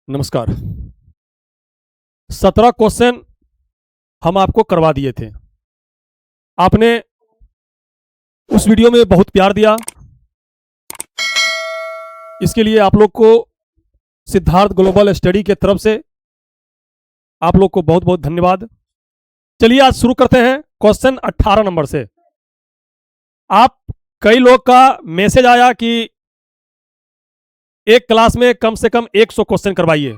नमस्कार। 17 क्वेश्चन हम आपको करवा दिए थे। आपने उस वीडियो में बहुत प्यार दिया, इसके लिए आप लोग को सिद्धार्थ ग्लोबल स्टडी के तरफ से आप लोग को बहुत बहुत धन्यवाद। चलिए आज शुरू करते हैं क्वेश्चन 18 नंबर से। आप कई लोग का मैसेज आया कि एक क्लास में कम से कम 100 क्वेश्चन करवाइए।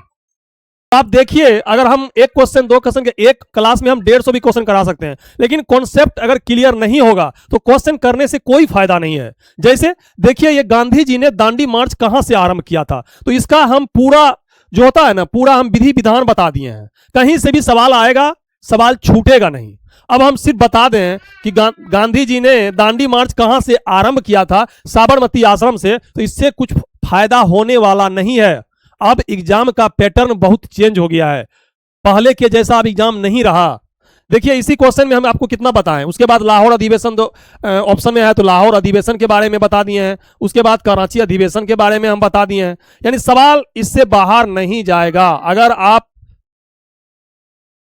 आप देखिए, अगर हम एक क्वेश्चन दो क्वेश्चन के एक क्लास में हम 150 भी क्वेश्चन करा सकते हैं, लेकिन कॉन्सेप्ट अगर क्लियर नहीं होगा तो क्वेश्चन करने से कोई फायदा नहीं है। जैसे देखिए, ये गांधी जी ने दांडी मार्च कहां से आरंभ किया था, तो इसका हम पूरा जो होता है ना, पूरा हम विधि विधान बता दिए हैं। कहीं से भी सवाल आएगा, सवाल छूटेगा नहीं। अब हम सिर्फ बता दें कि गांधी जी ने दांडी मार्च कहां से आरंभ किया था, साबरमती आश्रम से, तो इससे कुछ फायदा होने वाला नहीं है। अब एग्जाम का पैटर्न बहुत चेंज हो गया है, पहले के जैसा अब एग्जाम नहीं रहा। देखिए, इसी क्वेश्चन में हम आपको कितना बताएं। उसके बाद लाहौर अधिवेशन दो ऑप्शन में है, तो लाहौर अधिवेशन के बारे में बता दिए हैं। उसके बाद कराची अधिवेशन के बारे में हम बता दिए हैं। यानी सवाल इससे बाहर नहीं जाएगा। अगर आप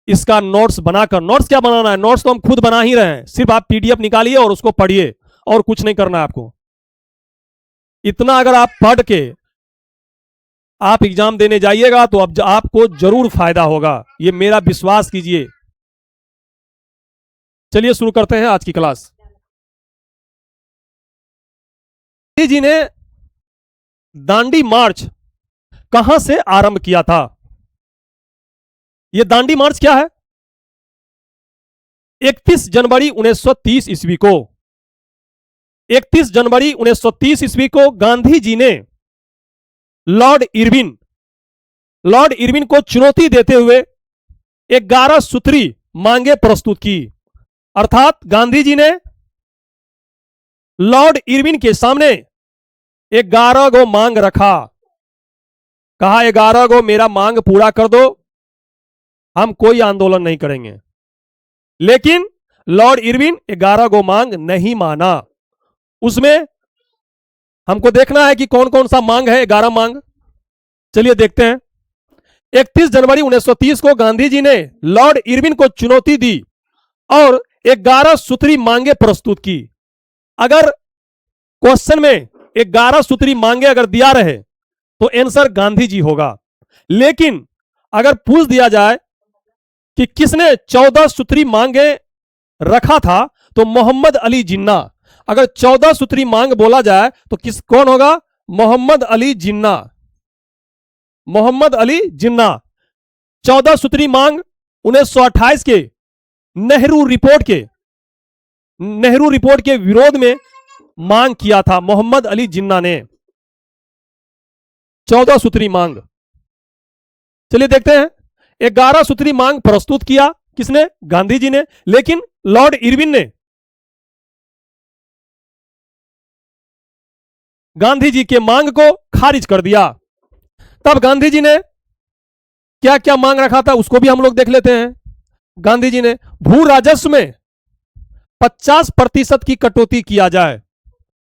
इसका नोट्स बनाकर, नोट्स क्या बनाना है, नोट्स तो हम खुद बना ही रहे हैं, सिर्फ आप पीडीएफ निकालिए और उसको पढ़िए, और कुछ नहीं करना है आपको। इतना अगर आप पढ़ के आप एग्जाम देने जाइएगा तो अब आपको जरूर फायदा होगा, ये मेरा विश्वास कीजिए। चलिए शुरू करते हैं आज की क्लास। गांधी जी ने दांडी मार्च कहां से आरंभ किया था? यह दांडी मार्च क्या है? 31 जनवरी 1930 ईस्वी को 31 जनवरी 1930 ईस्वी को गांधी जी ने लॉर्ड इरविन को चुनौती देते हुए 11 सूत्री मांगे प्रस्तुत की। अर्थात गांधी जी ने लॉर्ड इरविन के सामने 11 गो मांग रखा। कहा, 11 गो मेरा मांग पूरा कर दो, हम कोई आंदोलन नहीं करेंगे। लेकिन लॉर्ड इरविन 11 गो मांग नहीं माना। उसमें हमको देखना है कि कौन कौन सा मांग है, 11 मांग। चलिए देखते हैं। 31 जनवरी 1930 को गांधी जी ने लॉर्ड इरविन को चुनौती दी और 11 सूत्री मांगे प्रस्तुत की। अगर क्वेश्चन में 11 सूत्री मांगे अगर दिया रहे तो आंसर गांधी जी होगा। लेकिन अगर पूछ दिया जाए कि किसने 14 सूत्री मांगे रखा था, तो मोहम्मद अली जिन्ना। अगर 14 सूत्री मांग बोला जाए तो कौन होगा? मोहम्मद अली जिन्ना। 14 सूत्री मांग 1928 के नेहरू रिपोर्ट के विरोध में मांग किया था मोहम्मद अली जिन्ना ने 14 सूत्री मांग। चलिए देखते हैं। 11 सूत्री मांग प्रस्तुत किया किसने? गांधी जी ने। लेकिन लॉर्ड इरविन ने गांधी जी के मांग को खारिज कर दिया। तब गांधी जी ने क्या क्या मांग रखा था उसको भी हम लोग देख लेते हैं। गांधी जी ने भू राजस्व में 50% की कटौती किया जाए।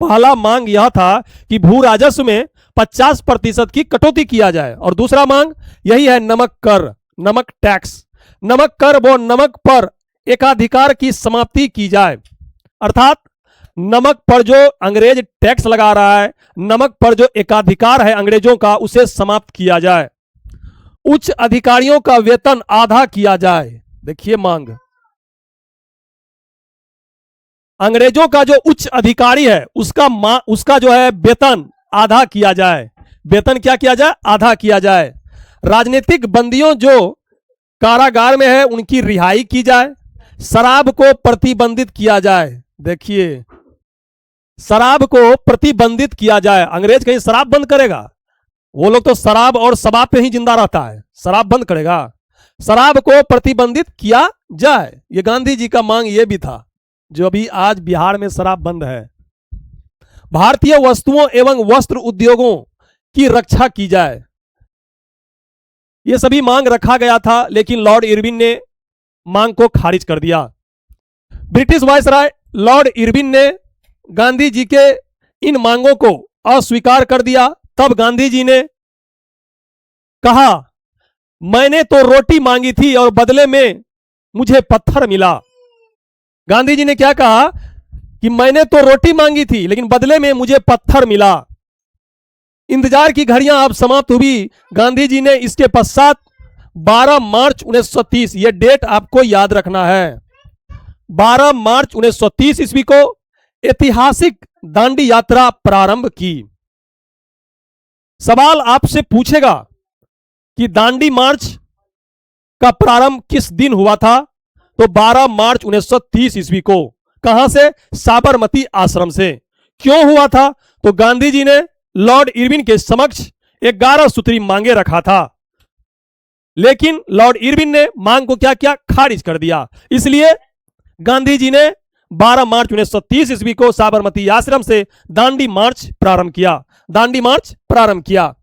पहला मांग यह था कि भू राजस्व में 50% की कटौती किया जाए। और दूसरा मांग यही है, नमक टैक्स। नमक कर व नमक पर एकाधिकार की समाप्ति की जाए। अर्थात नमक पर जो अंग्रेज टैक्स लगा रहा है, नमक पर जो एकाधिकार है अंग्रेजों का, उसे समाप्त किया जाए। उच्च अधिकारियों का वेतन आधा किया जाए। देखिए मांग, अंग्रेजों का जो उच्च अधिकारी है उसका जो है वेतन आधा किया जाए। वेतन क्या किया जाए? आधा किया जाए। राजनीतिक बंदियों जो कारागार में है उनकी रिहाई की जाए। शराब को प्रतिबंधित किया जाए। देखिए, शराब को प्रतिबंधित किया जाए। अंग्रेज कहीं शराब बंद करेगा? वो लोग तो शराब और शबाब पे ही जिंदा रहता है, शराब बंद करेगा? शराब को प्रतिबंधित किया जाए। ये गांधी जी का मांग ये भी था, जो अभी आज बिहार में शराब बंद है। भारतीय वस्तुओं एवं वस्त्र उद्योगों की रक्षा की जाए। ये सभी मांग रखा गया था, लेकिन लॉर्ड इरविन ने मांग को खारिज कर दिया। ब्रिटिश वायसराय लॉर्ड इरविन ने गांधी जी के इन मांगों को अस्वीकार कर दिया। तब गांधी जी ने कहा मैंने तो रोटी मांगी थी और बदले में मुझे पत्थर मिला। गांधी जी ने क्या कहा कि मैंने तो रोटी मांगी थी लेकिन बदले में मुझे पत्थर मिला। इंतजार की घड़ियां अब समाप्त हुई। गांधी जी ने इसके पश्चात 12 मार्च 1930, यह डेट आपको याद रखना है, 12 मार्च 1930 ईस्वी को ऐतिहासिक दांडी यात्रा प्रारंभ की। सवाल आपसे पूछेगा कि दांडी मार्च का प्रारंभ किस दिन हुआ था, तो 12 मार्च 1930 ईस्वी को। कहां से? साबरमती आश्रम से। क्यों हुआ था? तो गांधी जी ने लॉर्ड इरविन के समक्ष 11 सूत्री मांगे रखा था, लेकिन लॉर्ड इरविन ने मांग को क्या किया? खारिज कर दिया। इसलिए गांधी जी ने 12 मार्च 1930 ईस्वी को साबरमती आश्रम से दांडी मार्च प्रारंभ किया। दांडी मार्च प्रारंभ किया।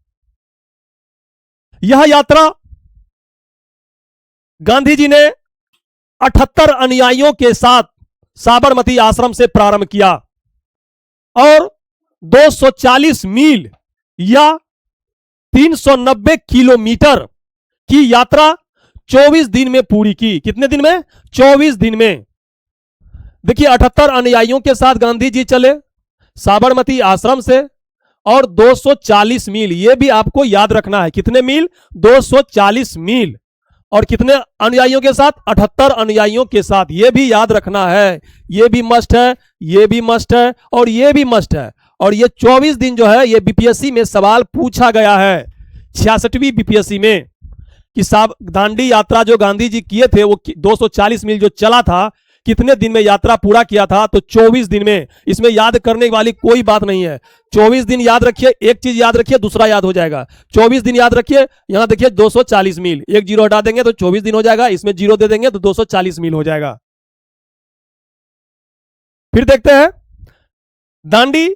यह यात्रा गांधी जी ने 78 अनुयायियों के साथ साबरमती आश्रम से प्रारंभ किया और 240 मील या 390 किलोमीटर की यात्रा 24 दिन में पूरी की। कितने दिन में? 24 दिन में। देखिए, 78 अनुयायियों के साथ गांधी जी चले साबरमती आश्रम से और 240 मील, यह भी आपको याद रखना है। कितने मील? 240 मील। और कितने अनुयायियों के साथ? 78 अनुयायियों के साथ। यह भी याद रखना है, यह भी मस्ट है, यह भी मस्ट है और यह भी मस्ट है। और ये 24 दिन जो है, ये बीपीएससी में सवाल पूछा गया है 66वीं बीपीएससी में कि साहब दांडी यात्रा जो गांधी जी किए थे वो 240 मील जो चला था, कितने दिन में यात्रा पूरा किया था? तो 24 दिन में। इसमें याद करने वाली कोई बात नहीं है। 24 दिन याद रखिए, एक चीज याद रखिए, दूसरा याद हो जाएगा। 24 दिन याद रखिए, यहां देखिए 240 मील, एक जीरो हटा देंगे तो 24 दिन हो जाएगा, इसमें जीरो दे देंगे तो 240 मील हो जाएगा। फिर देखते हैं, दांडी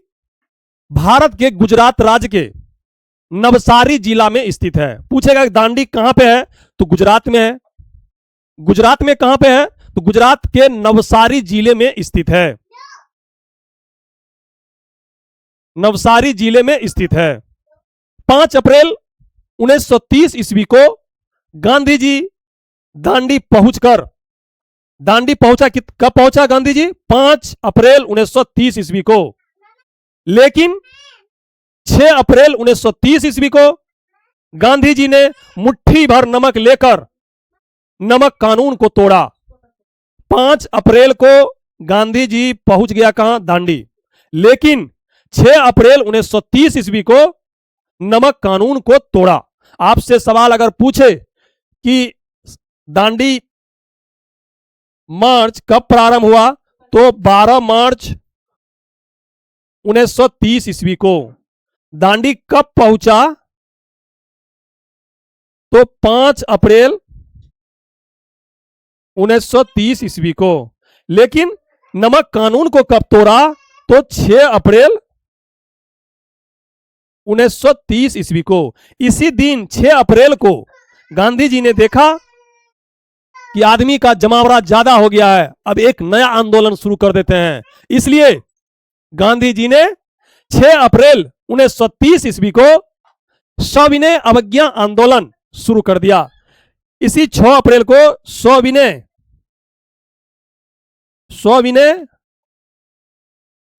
भारत के गुजरात राज्य के नवसारी जिला में स्थित है। पूछेगा दांडी कहां पे है, तो गुजरात में है। गुजरात में कहां पे है, तो गुजरात के नवसारी जिले में स्थित है। नवसारी जिले में स्थित है। 5 अप्रैल 1930 ईस्वी को गांधी जी दांडी पहुंचकर, दांडी पहुंचा, कब पहुंचा गांधी जी? 5 अप्रैल 1930 ईस्वी को। लेकिन 6 अप्रैल 1930 ईस्वी को गांधी जी ने मुट्ठी भर नमक लेकर नमक कानून को तोड़ा। 5 अप्रैल को गांधी जी पहुंच गया कहां? दांडी। लेकिन 6 अप्रैल 1930 ईस्वी को नमक कानून को तोड़ा। आपसे सवाल अगर पूछे कि दांडी मार्च कब प्रारंभ हुआ, तो 12 मार्च 1930 ईस्वी को। दांडी कब पहुंचा, तो 5 अप्रैल 1930 ईस्वी को। लेकिन नमक कानून को कब तोड़ा, तो 6 अप्रैल 1930 ईस्वी को। इसी दिन 6 अप्रैल को गांधी जी ने देखा कि आदमी का जमावड़ा ज्यादा हो गया है, अब एक नया आंदोलन शुरू कर देते हैं। इसलिए गांधी जी ने 6 अप्रैल 1930 ईस्वी को सविनय अवज्ञा आंदोलन शुरू कर दिया। इसी 6 अप्रैल को सविनय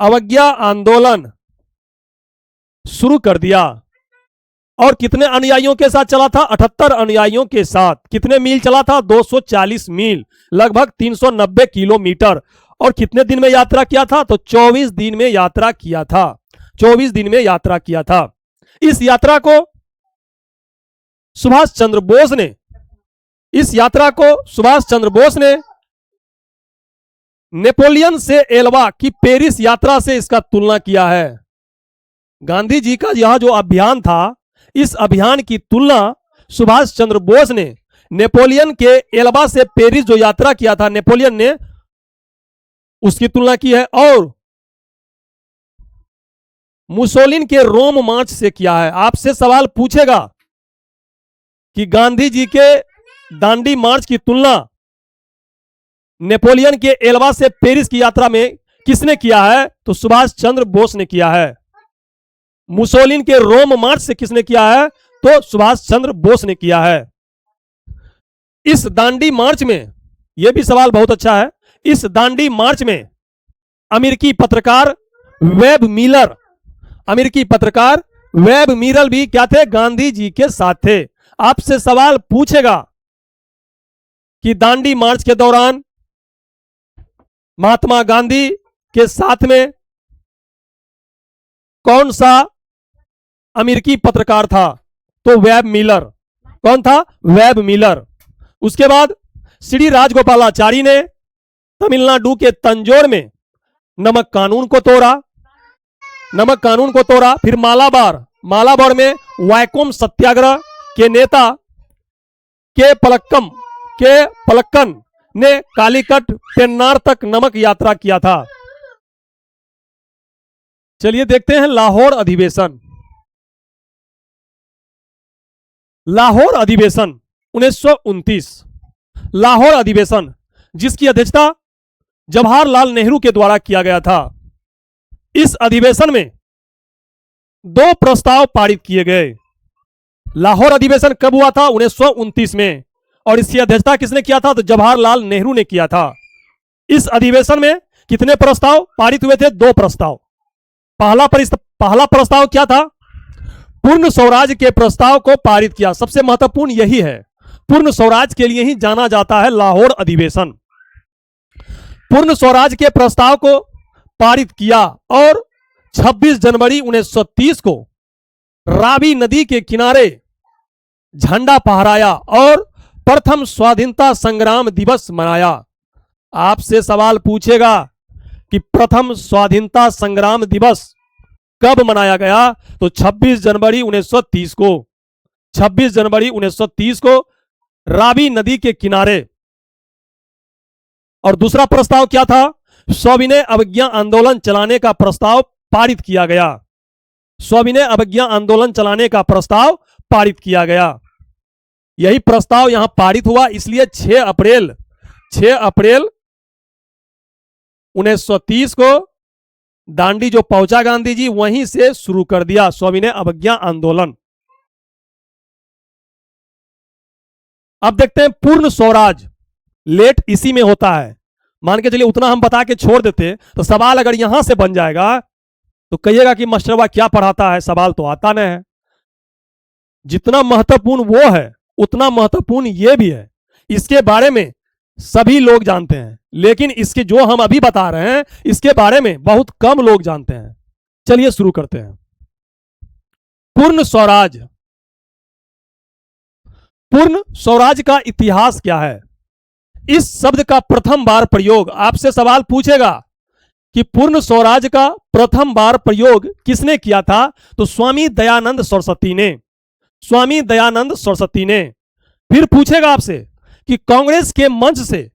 अवज्ञा आंदोलन शुरू कर दिया। और कितने अनुयायियों के साथ चला था? 78 अनुयायियों के साथ। कितने मील चला था? 240 मील, लगभग 390 किलोमीटर। और कितने दिन में यात्रा किया था? तो 24 दिन में यात्रा किया था। 24 दिन में यात्रा किया था। इस यात्रा को सुभाष चंद्र बोस ने नेपोलियन से एल्वा की पेरिस यात्रा से इसका तुलना किया है। गांधी जी का यह जो अभियान था, इस अभियान की तुलना सुभाष चंद्र बोस ने नेपोलियन के एल्बा से पेरिस जो यात्रा किया था नेपोलियन ने, उसकी तुलना की है। और मुसोलिन के रोम मार्च से किया है। आपसे सवाल पूछेगा कि गांधी जी के दांडी मार्च की तुलना नेपोलियन के एल्बा से पेरिस की यात्रा में किसने किया है, तो सुभाष चंद्र बोस ने किया है। मुसोलिन के रोम मार्च से किसने किया है, तो सुभाष चंद्र बोस ने किया है। इस दांडी मार्च में, यह भी सवाल बहुत अच्छा है, इस दांडी मार्च में अमेरिकी पत्रकार वेब मिलर भी क्या थे? गांधी जी के साथ थे। आपसे सवाल पूछेगा कि दांडी मार्च के दौरान महात्मा गांधी के साथ में कौन सा अमेरिकी पत्रकार था? तो वेब मिलर। कौन था? Web Miller. उसके बाद श्री राजगोपालाचारी ने तमिलनाडु के तंजौर में नमक कानून को तोड़ा। फिर मालाबार में वैकोम सत्याग्रह के नेता के पलक्कन ने कालीकट पेन्नार तक नमक यात्रा किया था। चलिए देखते हैं लाहौर अधिवेशन। लाहौर अधिवेशन 1929, लाहौर अधिवेशन जिसकी अध्यक्षता जवाहरलाल नेहरू के द्वारा किया गया था। इस अधिवेशन में 2 प्रस्ताव पारित किए गए। लाहौर अधिवेशन कब हुआ था? 1929 में। और इसकी अध्यक्षता किसने किया था? तो जवाहरलाल नेहरू ने किया था। इस अधिवेशन में कितने प्रस्ताव पारित हुए थे? 2 प्रस्ताव। पहला प्रस्ताव क्या था? पूर्ण स्वराज के प्रस्ताव को पारित किया। सबसे महत्वपूर्ण यही है, पूर्ण स्वराज के लिए ही जाना जाता है लाहौर अधिवेशन। पूर्ण स्वराज के प्रस्ताव को पारित किया और 26 जनवरी 1930 को रावी नदी के किनारे झंडा फहराया और प्रथम स्वाधीनता संग्राम दिवस मनाया। आपसे सवाल पूछेगा कि प्रथम स्वाधीनता संग्राम दिवस कब मनाया गया? तो 26 जनवरी 1930 को। 26 जनवरी 1930 को रावी नदी के किनारे। और दूसरा प्रस्ताव क्या था? सविनय अवज्ञा आंदोलन चलाने का प्रस्ताव पारित किया गया। सविनय अवज्ञा आंदोलन चलाने का प्रस्ताव पारित किया गया। यही प्रस्ताव यहां पारित हुआ, इसलिए 6 अप्रैल 1930 को दांडी जो पहुंचा गांधी जी, वहीं से शुरू कर दिया सविनय अवज्ञा आंदोलन। अब देखते हैं पूर्ण स्वराज लेट इसी में होता है। मान के चलिए उतना हम बता के छोड़ देते तो सवाल अगर यहां से बन जाएगा तो कहिएगा कि मास्टरवा क्या पढ़ाता है, सवाल तो आता नहीं है। जितना महत्वपूर्ण वो है उतना महत्वपूर्ण ये भी है। इसके बारे में सभी लोग जानते हैं, लेकिन इसके जो हम अभी बता रहे हैं इसके बारे में बहुत कम लोग जानते हैं। चलिए शुरू करते हैं। पूर्ण स्वराज। पूर्ण स्वराज का इतिहास क्या है? इस शब्द का प्रथम बार प्रयोग, आपसे सवाल पूछेगा कि पूर्ण स्वराज का प्रथम बार प्रयोग किसने किया था? तो स्वामी दयानंद सरस्वती ने। फिर पूछेगा आपसे कि कांग्रेस के मंच से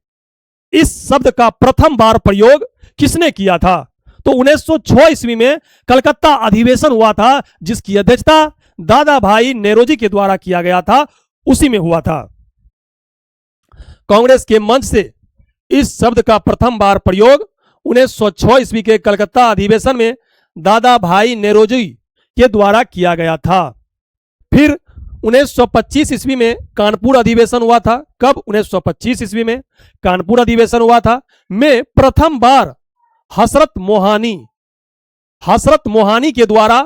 इस शब्द का प्रथम बार प्रयोग किसने किया था? तो 1906 ईस्वी में कलकत्ता अधिवेशन हुआ था, जिसकी अध्यक्षता दादा भाई नेरोजी के द्वारा किया गया था, उसी में हुआ था। कांग्रेस के मंच से इस शब्द का प्रथम बार प्रयोग 1906 ईस्वी के कलकत्ता अधिवेशन में दादा भाई नेरोजी के द्वारा किया गया था। फिर 1925 ईस्वी में कानपुर अधिवेशन हुआ था। कब? 1925 ईस्वी में कानपुर अधिवेशन हुआ था। में प्रथम बार हसरत मोहानी के द्वारा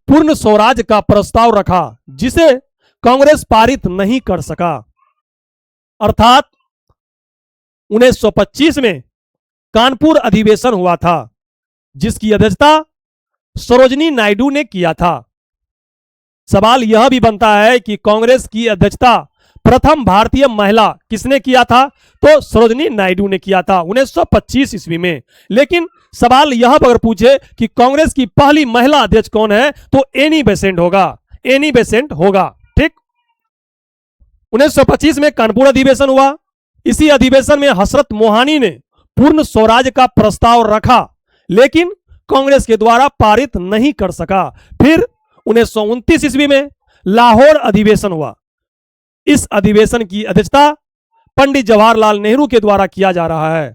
पूर्ण स्वराज का प्रस्ताव रखा, जिसे कांग्रेस पारित नहीं कर सका। अर्थात 1925 में कानपुर अधिवेशन हुआ था, जिसकी अध्यक्षता सरोजिनी नायडू ने किया था। सवाल यह भी बनता है कि कांग्रेस की अध्यक्षता प्रथम भारतीय महिला किसने किया था? तो सरोजिनी नायडू ने किया था 1925 ईस्वी में। लेकिन सवाल यह अगर पूछे कि कांग्रेस की पहली महिला अध्यक्ष कौन है, तो एनी बेसेंट होगा। ठीक। 1925 में कानपुर अधिवेशन हुआ। इसी अधिवेशन में हसरत मोहानी ने पूर्ण स्वराज का प्रस्ताव रखा, लेकिन कांग्रेस के द्वारा पारित नहीं कर सका। फिर 1929 ईस्वी में लाहौर अधिवेशन हुआ। इस अधिवेशन की अध्यक्षता पंडित जवाहरलाल नेहरू के द्वारा किया जा रहा है।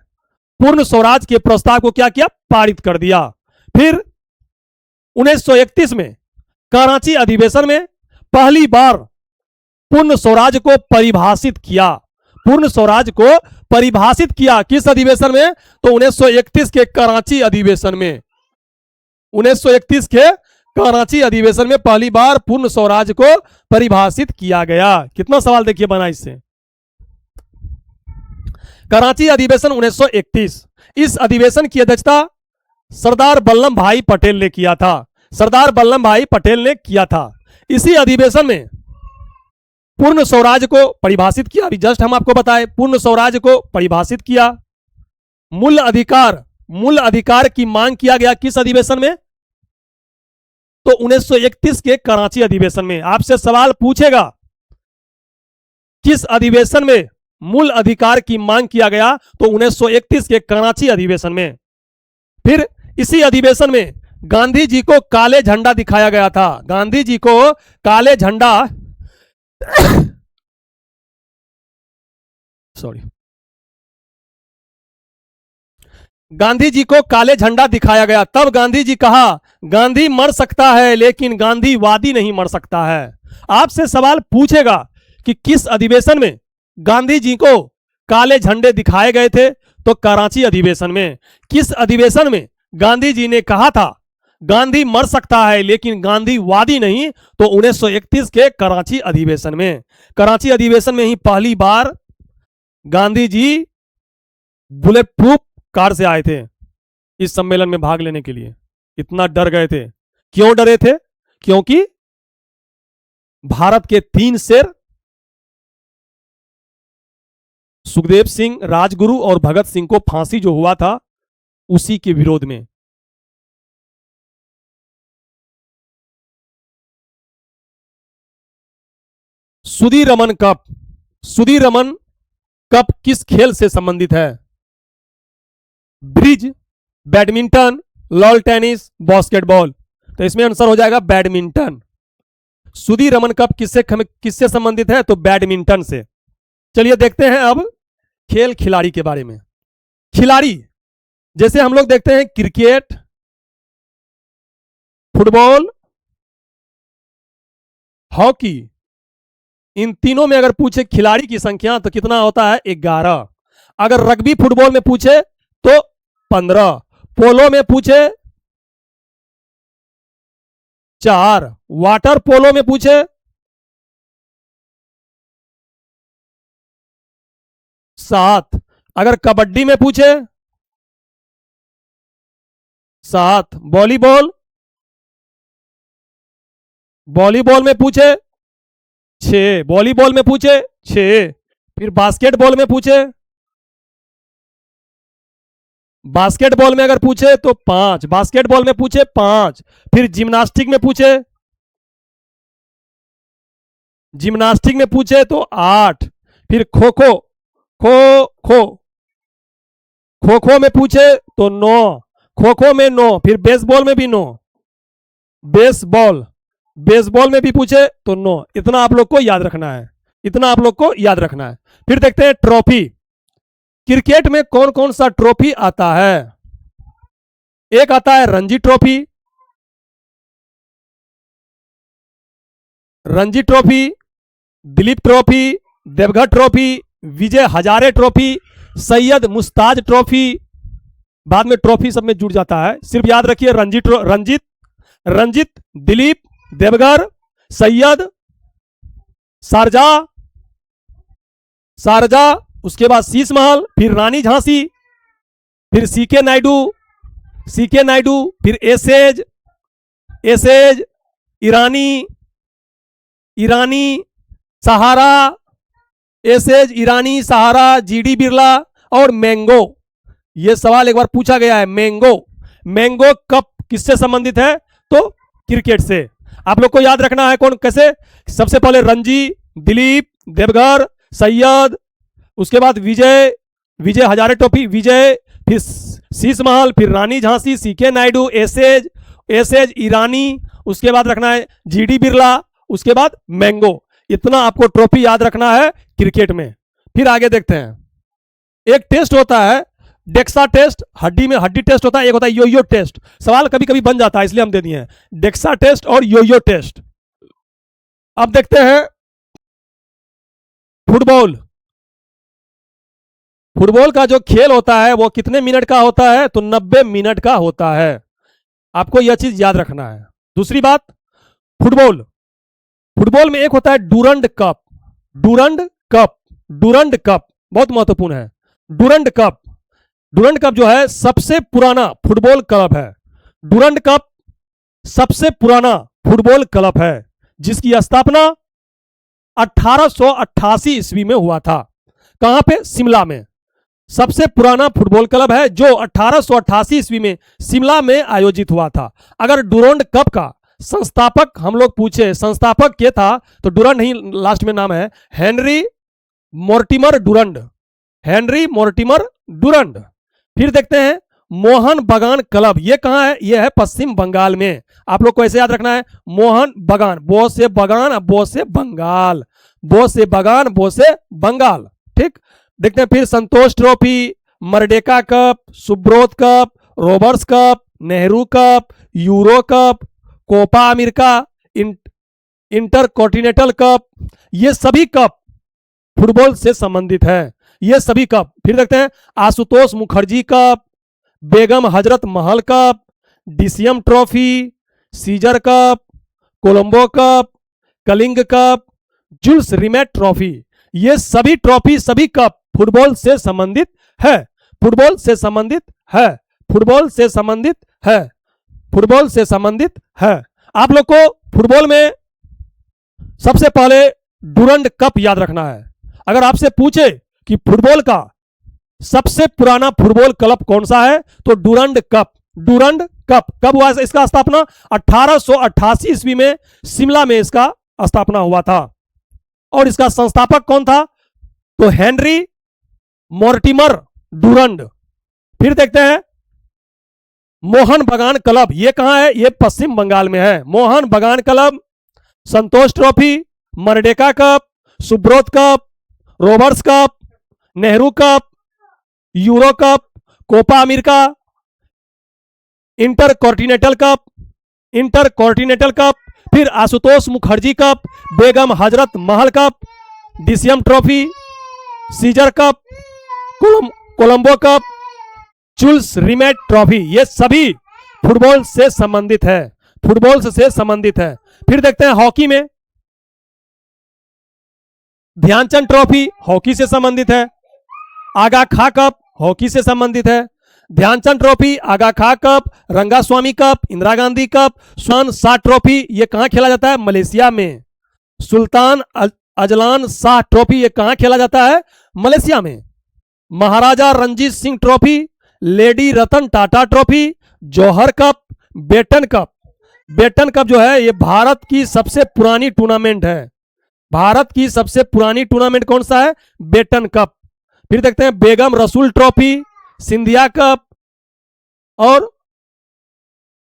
पूर्ण स्वराज के प्रस्ताव को क्या किया? पारित कर दिया। फिर 1931 में कराची अधिवेशन में पहली बार पूर्ण स्वराज को परिभाषित किया। पूर्ण स्वराज को परिभाषित किया किस अधिवेशन में? तो 1931 के कराची अधिवेशन में। 1931 के कराची अधिवेशन में पहली बार पूर्ण स्वराज को परिभाषित किया गया। कितना सवाल देखिए बना इससे। कराची अधिवेशन 1931, इस अधिवेशन की अध्यक्षता सरदार वल्लभ भाई पटेल ने किया था। सरदार वल्लभ भाई पटेल ने किया था। इसी अधिवेशन में पूर्ण स्वराज को परिभाषित किया। अभी जस्ट हम आपको बताए, पूर्ण स्वराज को परिभाषित किया। मूल अधिकार की मांग किया गया किस अधिवेशन में? तो 1931 के कराची अधिवेशन में। आपसे सवाल पूछेगा किस अधिवेशन में मूल अधिकार की मांग किया गया? तो 1931 के कराची अधिवेशन में। फिर इसी अधिवेशन में गांधी जी को काले झंडा दिखाया गया था। गांधी जी को काले झंडा गांधी जी को काले झंडा दिखाया गया। तब गांधी जी कहा, गांधी मर सकता है लेकिन गांधीवादी नहीं मर सकता है। आपसे सवाल पूछेगा कि किस अधिवेशन में गांधी जी को काले झंडे दिखाए गए थे? तो कराची अधिवेशन में। किस अधिवेशन में गांधी जी ने कहा था गांधी मर सकता है लेकिन गांधीवादी नहीं? तो 1931 के कराची अधिवेशन में। कराची अधिवेशन में ही पहली बार Gandhi ji bullet proof car से आए थे इस सम्मेलन में भाग लेने के लिए। इतना डर गए थे। क्यों डरे थे? क्योंकि भारत के 3 शेर सुखदेव सिंह, राजगुरु और भगत सिंह को फांसी जो हुआ था उसी के विरोध में। Sudirman cup. सुदीरमन कप किस खेल से संबंधित है? Bridge, badminton, lawn tennis, basketball. तो इसमें आंसर हो जाएगा बैडमिंटन। सुदीरमन कप किससे संबंधित है? तो बैडमिंटन से। चलिए देखते हैं अब खेल खिलाड़ी के बारे में। खिलाड़ी जैसे हम लोग देखते हैं क्रिकेट, फुटबॉल, हॉकी, इन तीनों में अगर पूछे खिलाड़ी की संख्या तो कितना होता है? 11। अगर रग्बी फुटबॉल में पूछे तो 15। पोलो में पूछे 4। वाटर पोलो में पूछे 7। अगर कबड्डी में पूछे 7। वॉलीबॉल में पूछे 6। वॉलीबॉल में पूछे 6। फिर बास्केटबॉल में पूछे, बास्केटबॉल में अगर पूछे तो 5। बास्केटबॉल में पूछे 5। फिर जिम्नास्टिक में पूछे, जिम्नास्टिक में पूछे तो 8। फिर खो खो खो खो में पूछे तो 9। खो खो में 9। फिर बेसबॉल में भी 9। बेसबॉल में भी पूछे तो 9। इतना आप लोग को याद रखना है। इतना आप लोग को याद रखना है। फिर देखते हैं ट्रॉफी। क्रिकेट में कौन कौन सा ट्रॉफी आता है? एक आता है Ranji trophy, Ranji trophy, Duleep trophy, Deodhar trophy, Vijay Hazare trophy, Syed Mushtaq trophy. बाद में ट्रॉफी सब में जुड़ जाता है। सिर्फ याद रखिए रंजित, दिलीप, देवघर, सैयद, शारजा, उसके बाद शीश महल, फिर रानी झांसी, फिर सीके नायडू, फिर एसेज, ईरानी, सहारा, जीडी बिरला और मैंगो। यह सवाल एक बार पूछा गया है। मैंगो कप किससे संबंधित है? तो क्रिकेट से। आप लोग को याद रखना है कौन कैसे। सबसे पहले रणजी, दिलीप, देवघर, सैयद, उसके बाद विजय हजारे ट्रॉफी, विजय, फिर शीश महल, फिर रानी झांसी, सीके नायडू, एसेज, ईरानी, उसके बाद रखना है जीडी बिरला, उसके बाद मैंगो। इतना आपको ट्रॉफी याद रखना है क्रिकेट में। फिर आगे देखते हैं। एक टेस्ट होता है डेक्सा टेस्ट, हड्डी टेस्ट होता है। एक होता है यो टेस्ट। सवाल कभी कभी बन जाता है इसलिए हम दे दिए हैं डेक्सा टेस्ट और यो टेस्ट। अब देखते हैं फुटबॉल। फुटबॉल का जो खेल होता है वो कितने मिनट का होता है? तो 90 मिनट का होता है। आपको यह चीज याद रखना है। दूसरी बात, फुटबॉल फुटबॉल में एक होता है Durand cup. Durand cup Durand cup बहुत महत्वपूर्ण है। डूरंड कप डूरंड कप जो है सबसे पुराना फुटबॉल क्लब है। डूरंड कप सबसे पुराना फुटबॉल क्लब है जिसकी स्थापना 1888 ईस्वी में हुआ था। कहां पे? शिमला में। सबसे पुराना फुटबॉल क्लब है जो 1888 ईस्वी में शिमला में आयोजित हुआ था। अगर डूरंड कप का संस्थापक हम लोग पूछे, संस्थापक क्या था, तो डूरंड ही लास्ट में नाम है, Henry Mortimer Durand. Henry Mortimer Durand. फिर देखते हैं मोहन बगान क्लब। ये कहां है? ये है पश्चिम बंगाल में। आप लोग को ऐसे याद रखना है, मोहन बगान, बो से बगान, बो से बंगाल, बो से बगान, बो से बंगाल। ठीक। देखते हैं फिर Santosh trophy, Merdeka cup, Subroto cup, Roberts cup, Nehru cup, Euro cup, Copa America, inter continental cup, ये सभी कप फुटबॉल से संबंधित है। ये सभी कप। फिर देखते हैं Ashutosh Mukherjee cup, Begum Hazrat Mahal cup, DCM trophy, Caesar cup, Colombo cup, Kalinga cup, Jules Rimet trophy, ये सभी ट्रॉफी, सभी कप फुटबॉल से संबंधित है। फुटबॉल से संबंधित है। फुटबॉल से संबंधित है। फुटबॉल से संबंधित है। आप लोग को फुटबॉल में सबसे पहले डूरंड कप याद रखना है। अगर आपसे पूछे कि फुटबॉल का सबसे पुराना फुटबॉल क्लब कौन सा है, तो डूरंड कप। डूरंड कप कब हुआ इसका स्थापना? 1888 ईस्वी में शिमला में इसका स्थापना हुआ था। और इसका संस्थापक कौन था? तो हेनरी मोर्टिमर डूरंड। फिर देखते हैं मोहन बगान क्लब। ये कहां है? ये पश्चिम बंगाल में है। Mohun Bagan club, Santosh trophy, Merdeka cup, Subroto cup, Roberts cup, Nehru cup, Euro cup, Copa America, inter continental cup, inter continental cup, फिर Ashutosh Mukherjee cup, Begum Hazrat Mahal cup, DCM trophy, Caesar cup, Colombo cup, Jules Rimet trophy, ये सभी फुटबॉल से संबंधित है। फुटबॉल से संबंधित है। फिर देखते हैं हॉकी में ध्यानचंद ट्रॉफी हॉकी से संबंधित है। आगा खा कप हॉकी से संबंधित है। Dhyanchand trophy, Aga Khan cup, Rangaswamy cup, Indira Gandhi cup, Sultan Shah trophy, ये कहां खेला जाता है? मलेशिया में। सुल्तान अजलान शाह ट्रॉफी, ये कहां खेला जाता है? मलेशिया में। Maharaja Ranjit Singh trophy, lady Ratan Tata trophy, Johar cup, Beighton cup. Beighton cup जो है ये भारत की सबसे पुरानी टूर्नामेंट है। भारत की सबसे पुरानी टूर्नामेंट कौन सा है? Beighton cup. फिर देखते हैं बेगम रसूल ट्रॉफी, सिंधिया कप और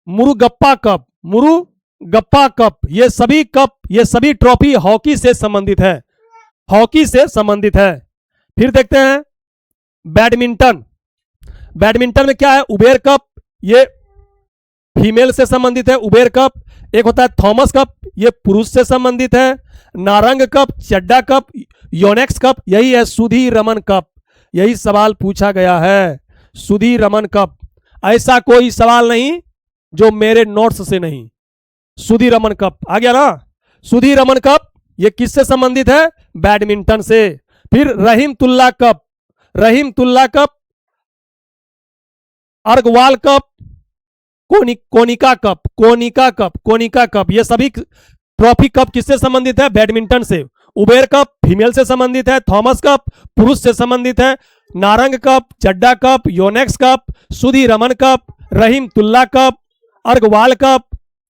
मुरुगप्पा कप। मुरुगप्पा कप, ये सभी कप, ये सभी ट्रॉफी हॉकी से संबंधित है। हॉकी से संबंधित है। फिर देखते हैं बैडमिंटन। बैडमिंटन में क्या है? उबेर कप, ये फीमेल से संबंधित है। Uber cup. एक होता है थॉमस कप, ये पुरुष से संबंधित है। Narang cup, Chadha cup, Yonex cup, यही है सुधी रमन कप। यही सवाल पूछा गया है, सुधी रमन कप। ऐसा कोई सवाल नहीं जो मेरे नोट्स से नहीं। सुधी रमन कप आ गया ना। सुधी रमन कप ये किससे संबंधित है? बैडमिंटन से। फिर Rahimtulla cup, Rahimtulla cup, Agarwal cup, Konica cup, Konica cup, Konica cup, ये सभी ट्रॉफी कप किससे संबंधित है? बैडमिंटन से। उबेर कप फीमेल से संबंधित है। थॉमस कप पुरुष से संबंधित है। Narang cup, Chadha cup, Yonex cup, Sudirman cup, Rahimtulla cup, Agarwal cup,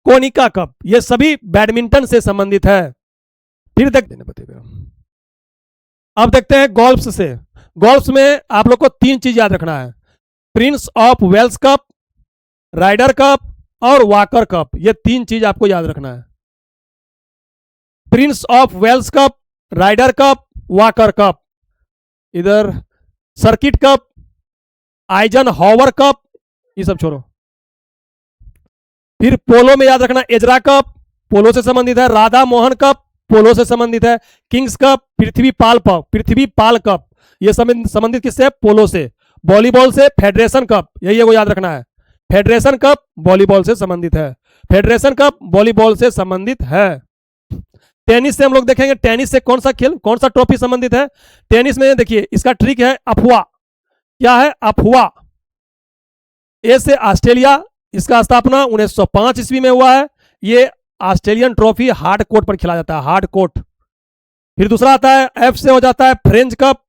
Konica cup, ये सभी बैडमिंटन से संबंधित है। फिर अब देखते हैं गोल्फ से। गोल्फ में आप लोग को तीन चीज याद रखना है। Prince of Wales cup, Ryder cup और वाकर कप, ये तीन चीज आपको याद रखना है। Prince of Wales cup, Ryder cup, Walker cup. इधर circuit cup, Eisenhower cup, ये सब छोड़ो। फिर पोलो में याद रखना एजरा कप, पोलो से संबंधित है। राधा मोहन कप, पोलो से संबंधित है। किंग्स कप, पृथ्वी पाल कप, ये संबंधित किससे है? पोलो से। वॉलीबॉल से फेडरेशन कप, यही है वो याद रखना है। फेडरेशन कप वॉलीबॉल से संबंधित है। फेडरेशन कप वॉलीबॉल से संबंधित है। टेनिस से हम लोग देखेंगे, टेनिस से कौन सा खेल, कौन सा ट्रॉफी संबंधित है? टेनिस में देखिए इसका ट्रिक है अफवाह। क्या है? अफवाह। ए से ऑस्ट्रेलिया, इसका स्थापना 1905 ईस्वी में हुआ है। ये ऑस्ट्रेलियन ट्रॉफी हार्ड कोर्ट पर खेला जाता है, हार्ड कोर्ट। फिर दूसरा आता है, एफ से हो जाता है फ्रेंच कप।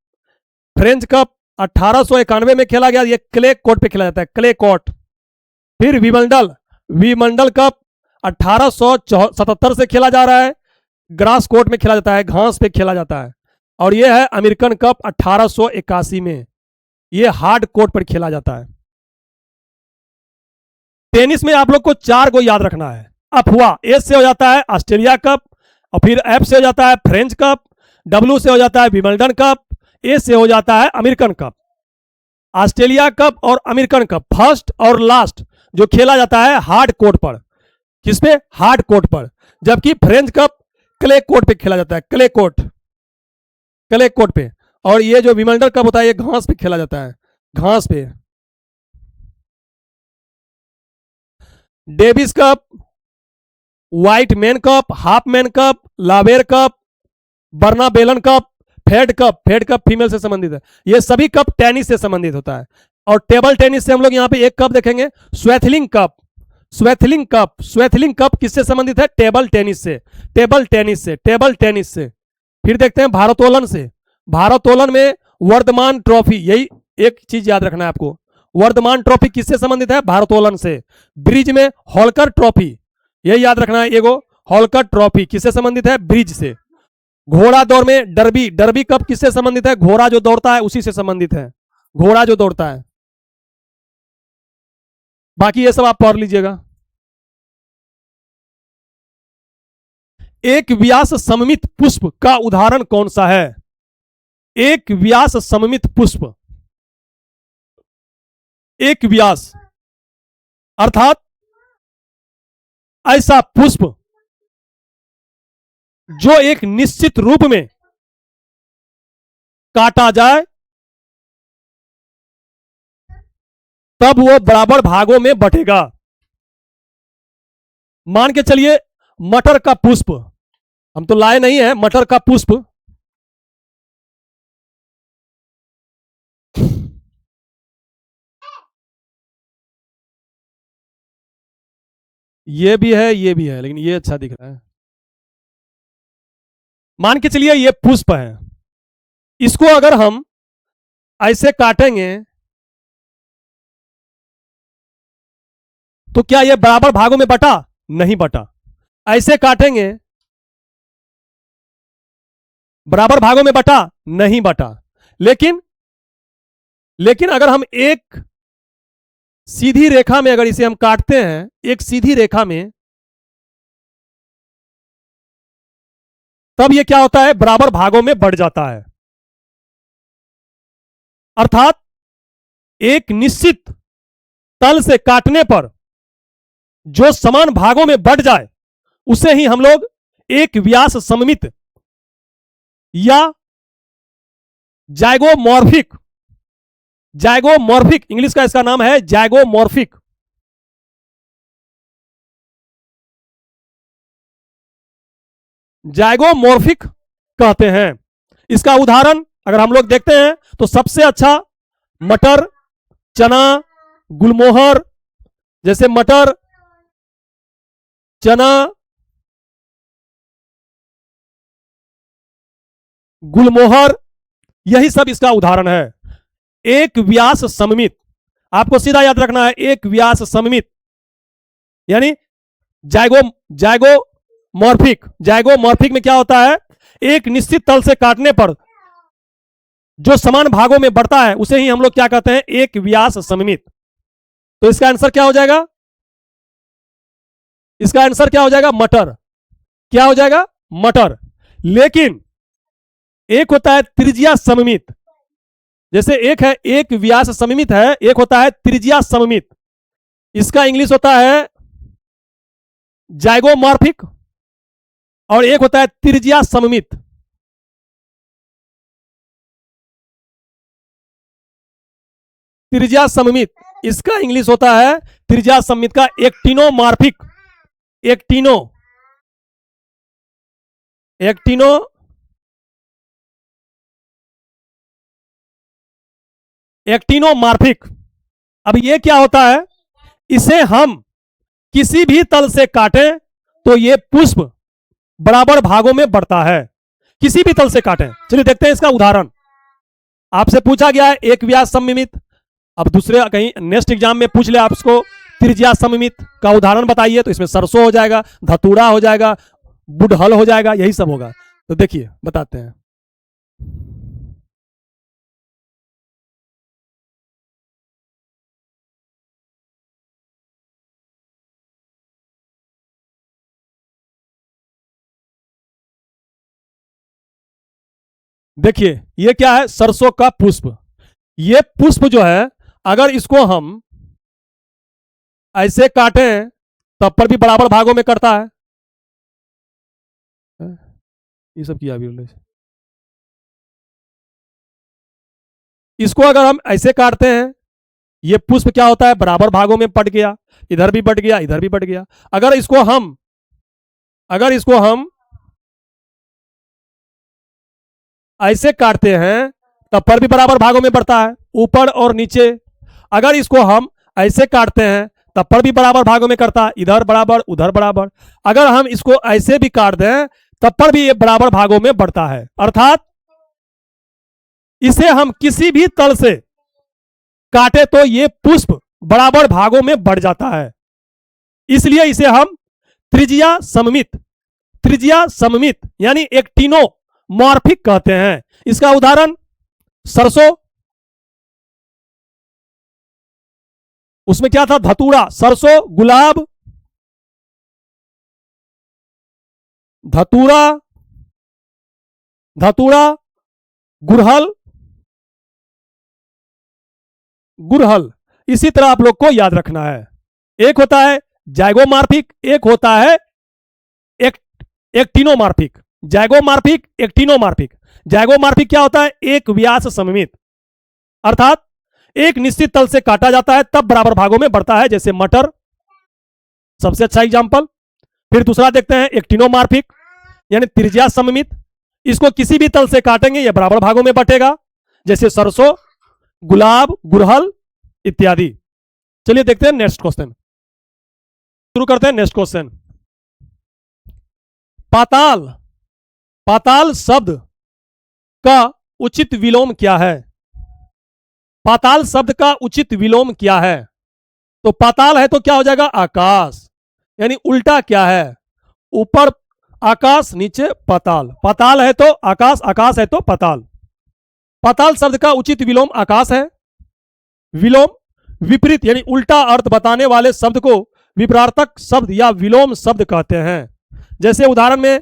फ्रेंच कप 1891 में खेला गया, ये क्ले कोर्ट पे खेला जाता है, क्ले कोर्ट। फिर विमंडल कप 1877 से खेला जा रहा है, ग्रास कोर्ट में खेला जाता है, घास पे खेला जाता है। और यह है अमेरिकन कप 1881 में, यह हार्ड कोर्ट पर खेला जाता है। टेनिस में आप लोग को 4 को याद रखना है। अफवाह, एस से हो जाता है ऑस्ट्रेलिया कप, और फिर एफ से हो जाता है फ्रेंच कप, डब्ल्यू से हो जाता है विमल्डन कप, ए से हो जाता है अमेरिकन कप। ऑस्ट्रेलिया कप और अमेरिकन कप फर्स्ट और लास्ट जो खेला जाता है हार्ड कोर्ट पर। किस पे? हार्ड कोर्ट पर। जबकि फ्रेंच कप क्ले कोर्ट पे खेला जाता है, क्ले कोर्ट पे। और ये जो विमल्डन कप होता है ये घास पे खेला जाता है, घास पे। Davis cup, Wightman cup, Hopman cup, Laver cup, बर्नाबेलन कप, फेड कप फीमेल से संबंधित है। ये सभी कप टेनिस से संबंधित होता है। और टेबल टेनिस से हम लोग यहां पे एक कप देखेंगे, स्वेथलिंग कप किससे संबंधित है? टेबल टेनिस से। फिर देखते हैं भारोत्तोलन में वर्धमान ट्रॉफी, यही एक चीज याद रखना है आपको, वर्धमान ट्रॉफी किससे संबंधित है? भारोत्तोलन से। ब्रिज में होल्कर ट्रॉफी, यही याद रखना है, एगो होल्कर ट्रॉफी किससे संबंधित है? ब्रिज से। घोड़ा दौड़ में डर्बी कप किससे संबंधित है? घोड़ा जो दौड़ता है उसी से संबंधित है, घोड़ा जो दौड़ता है। बाकी ये सब आप पढ़ लीजिएगा। एक व्यास सममित पुष्प का उदाहरण कौन सा है? एक व्यास सममित पुष्प, एक व्यास अर्थात ऐसा पुष्प जो एक निश्चित रूप में काटा जाए तब वो बराबर भागों में बटेगा। मान के चलिए मटर का पुष्प, हम तो लाए नहीं है, मटर का पुष्प ये भी है, ये भी है, लेकिन ये अच्छा दिख रहा है। मान के चलिए ये पुष्प है, इसको अगर हम ऐसे काटेंगे तो क्या ये बराबर भागों में बटा? नहीं बटा। ऐसे काटेंगे, बराबर भागों में बटा? नहीं बटा। लेकिन अगर हम एक सीधी रेखा में अगर इसे हम काटते हैं, एक सीधी रेखा में, तब यह क्या होता है? बराबर भागों में बढ़ जाता है। अर्थात एक निश्चित तल से काटने पर जो समान भागों में बढ़ जाए उसे ही हम लोग एक व्यास सममित या जाइगोमॉर्फिक, इंग्लिश का इसका नाम है जाइगोमॉर्फिक, कहते हैं। इसका उदाहरण अगर हम लोग देखते हैं तो सबसे अच्छा मटर, चना, गुलमोहर, जैसे मटर, चना, गुलमोहर, यही सब इसका उदाहरण है। एक व्यास सममित, आपको सीधा याद रखना है, एक व्यास सममित यानी जाइगोमॉर्फिक में क्या होता है? एक निश्चित तल से काटने पर जो समान भागों में बढ़ता है उसे ही हम लोग क्या कहते हैं? एक व्यास सममित। तो इसका आंसर क्या हो जाएगा? इसका आंसर क्या हो जाएगा? मटर। क्या हो जाएगा? मटर। लेकिन एक होता है त्रिज्या सममित, जैसे एक है एक व्यास सममित है, एक होता है त्रिज्या सममित। इसका इंग्लिश होता है जाइगोमॉर्फिक, और एक होता है त्रिज्या सममित। त्रिज्या सममित, इसका इंग्लिश होता है त्रिज्या सममित का एक्टिनोमार्फिक। Actino actino actinomorphic. अब ये क्या होता है, इसे हम किसी भी तल से काटें तो ये पुष्प बराबर भागों में बढ़ता है, किसी भी तल से काटें। चलिए देखते हैं इसका उदाहरण। आपसे पूछा गया है एक व्यास सममित, अब दूसरे कहीं नेक्स्ट एग्जाम में पूछ ले आपको त्रिज्या सममित का उदाहरण बताइए, तो इसमें सरसों हो जाएगा, धतूरा हो जाएगा, बुढ़हल हो जाएगा, यही सब होगा। तो देखिए बताते हैं। देखिए ये क्या है, सरसों का पुष्प। ये पुष्प जो है अगर इसको हम ऐसे काटें तब पर भी बराबर भागों में करता है। ये सब किया अभी इसको अगर हम ऐसे काटते हैं, ये पुष्प क्या होता है, बराबर भागों में बट गया, इधर भी बट गया, इधर भी बट गया। अगर इसको हम ऐसे काटते हैं तब पर भी बराबर भागों में बढ़ता है, ऊपर और नीचे। अगर इसको हम ऐसे काटते हैं तब पर भी बराबर भागों में करता है, इधर बराबर उधर बराबर। अगर हम इसको ऐसे भी काट दें तब पर भी ये बराबर भागों में बढ़ता है। अर्थात इसे हम किसी भी तल से काटे तो ये पुष्प बराबर भागों में बढ़ जाता है, इसलिए इसे हम त्रिज्या सममित, त्रिज्या सममित यानी एक्टिनोमॉर्फिक कहते हैं। इसका उदाहरण सरसों, उसमें क्या था, धतूरा, सरसों, गुलाब, धतूरा, धतूरा, गुड़हल, गुड़हल। इसी तरह आप लोग को याद रखना है, एक होता है जाइगोमार्फिक, एक होता है एक्टिनोमार्फिक। Zygomorphic, actinomorphic. जाइगोमार्फिक क्या होता है, एक व्यास सममित, अर्थात एक निश्चित तल से काटा जाता है तब बराबर भागों में बढ़ता है, जैसे मटर सबसे अच्छा एग्जांपल। फिर दूसरा देखते हैं एक्टिनोमार्फिक यानी त्रिज्या सममित, इसको किसी भी तल से काटेंगे यह बराबर भागों में बटेगा, जैसे सरसों, गुलाब, गुड़हल इत्यादि। चलिए देखते हैं नेक्स्ट क्वेश्चन, शुरू करते हैं नेक्स्ट क्वेश्चन। पाताल, पाताल शब्द का उचित विलोम क्या है? पाताल शब्द का उचित विलोम क्या है? तो पाताल है तो क्या हो जाएगा, आकाश, यानी उल्टा क्या है, ऊपर आकाश नीचे पाताल। पाताल है तो आकाश, आकाश है तो पाताल। पाताल शब्द का उचित विलोम आकाश है। विलोम विपरीत यानी उल्टा अर्थ बताने वाले शब्द को विपरार्थक शब्द या विलोम शब्द कहते हैं। जैसे उदाहरण में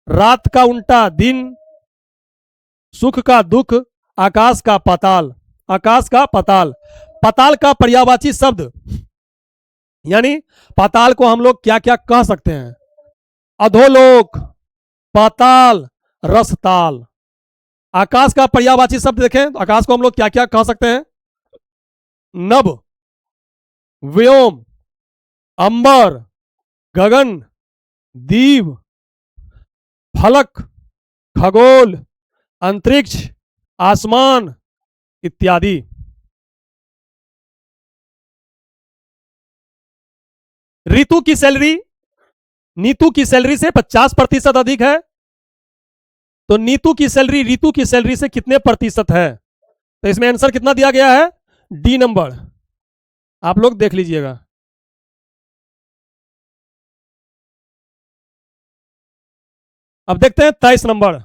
रात का उल्टा दिन, सुख का दुख, आकाश का पाताल, आकाश का पाताल। पाताल का पर्यायवाची शब्द यानी पाताल को हम लोग क्या क्या कह सकते हैं, अधोलोक, पाताल, रसताल। आकाश का पर्यायवाची शब्द देखें तो आकाश को हम लोग क्या क्या कह सकते हैं, नभ, व्योम, अंबर, गगन, दीव, फलक, खगोल, अंतरिक्ष, आसमान इत्यादि। ऋतु की सैलरी नीतू की सैलरी से 50% अधिक है, तो नीतू की सैलरी ऋतु की सैलरी से कितने प्रतिशत है? तो इसमें आंसर कितना दिया गया है, डी नंबर। आप लोग देख लीजिएगा। अब देखते हैं 23 नंबर।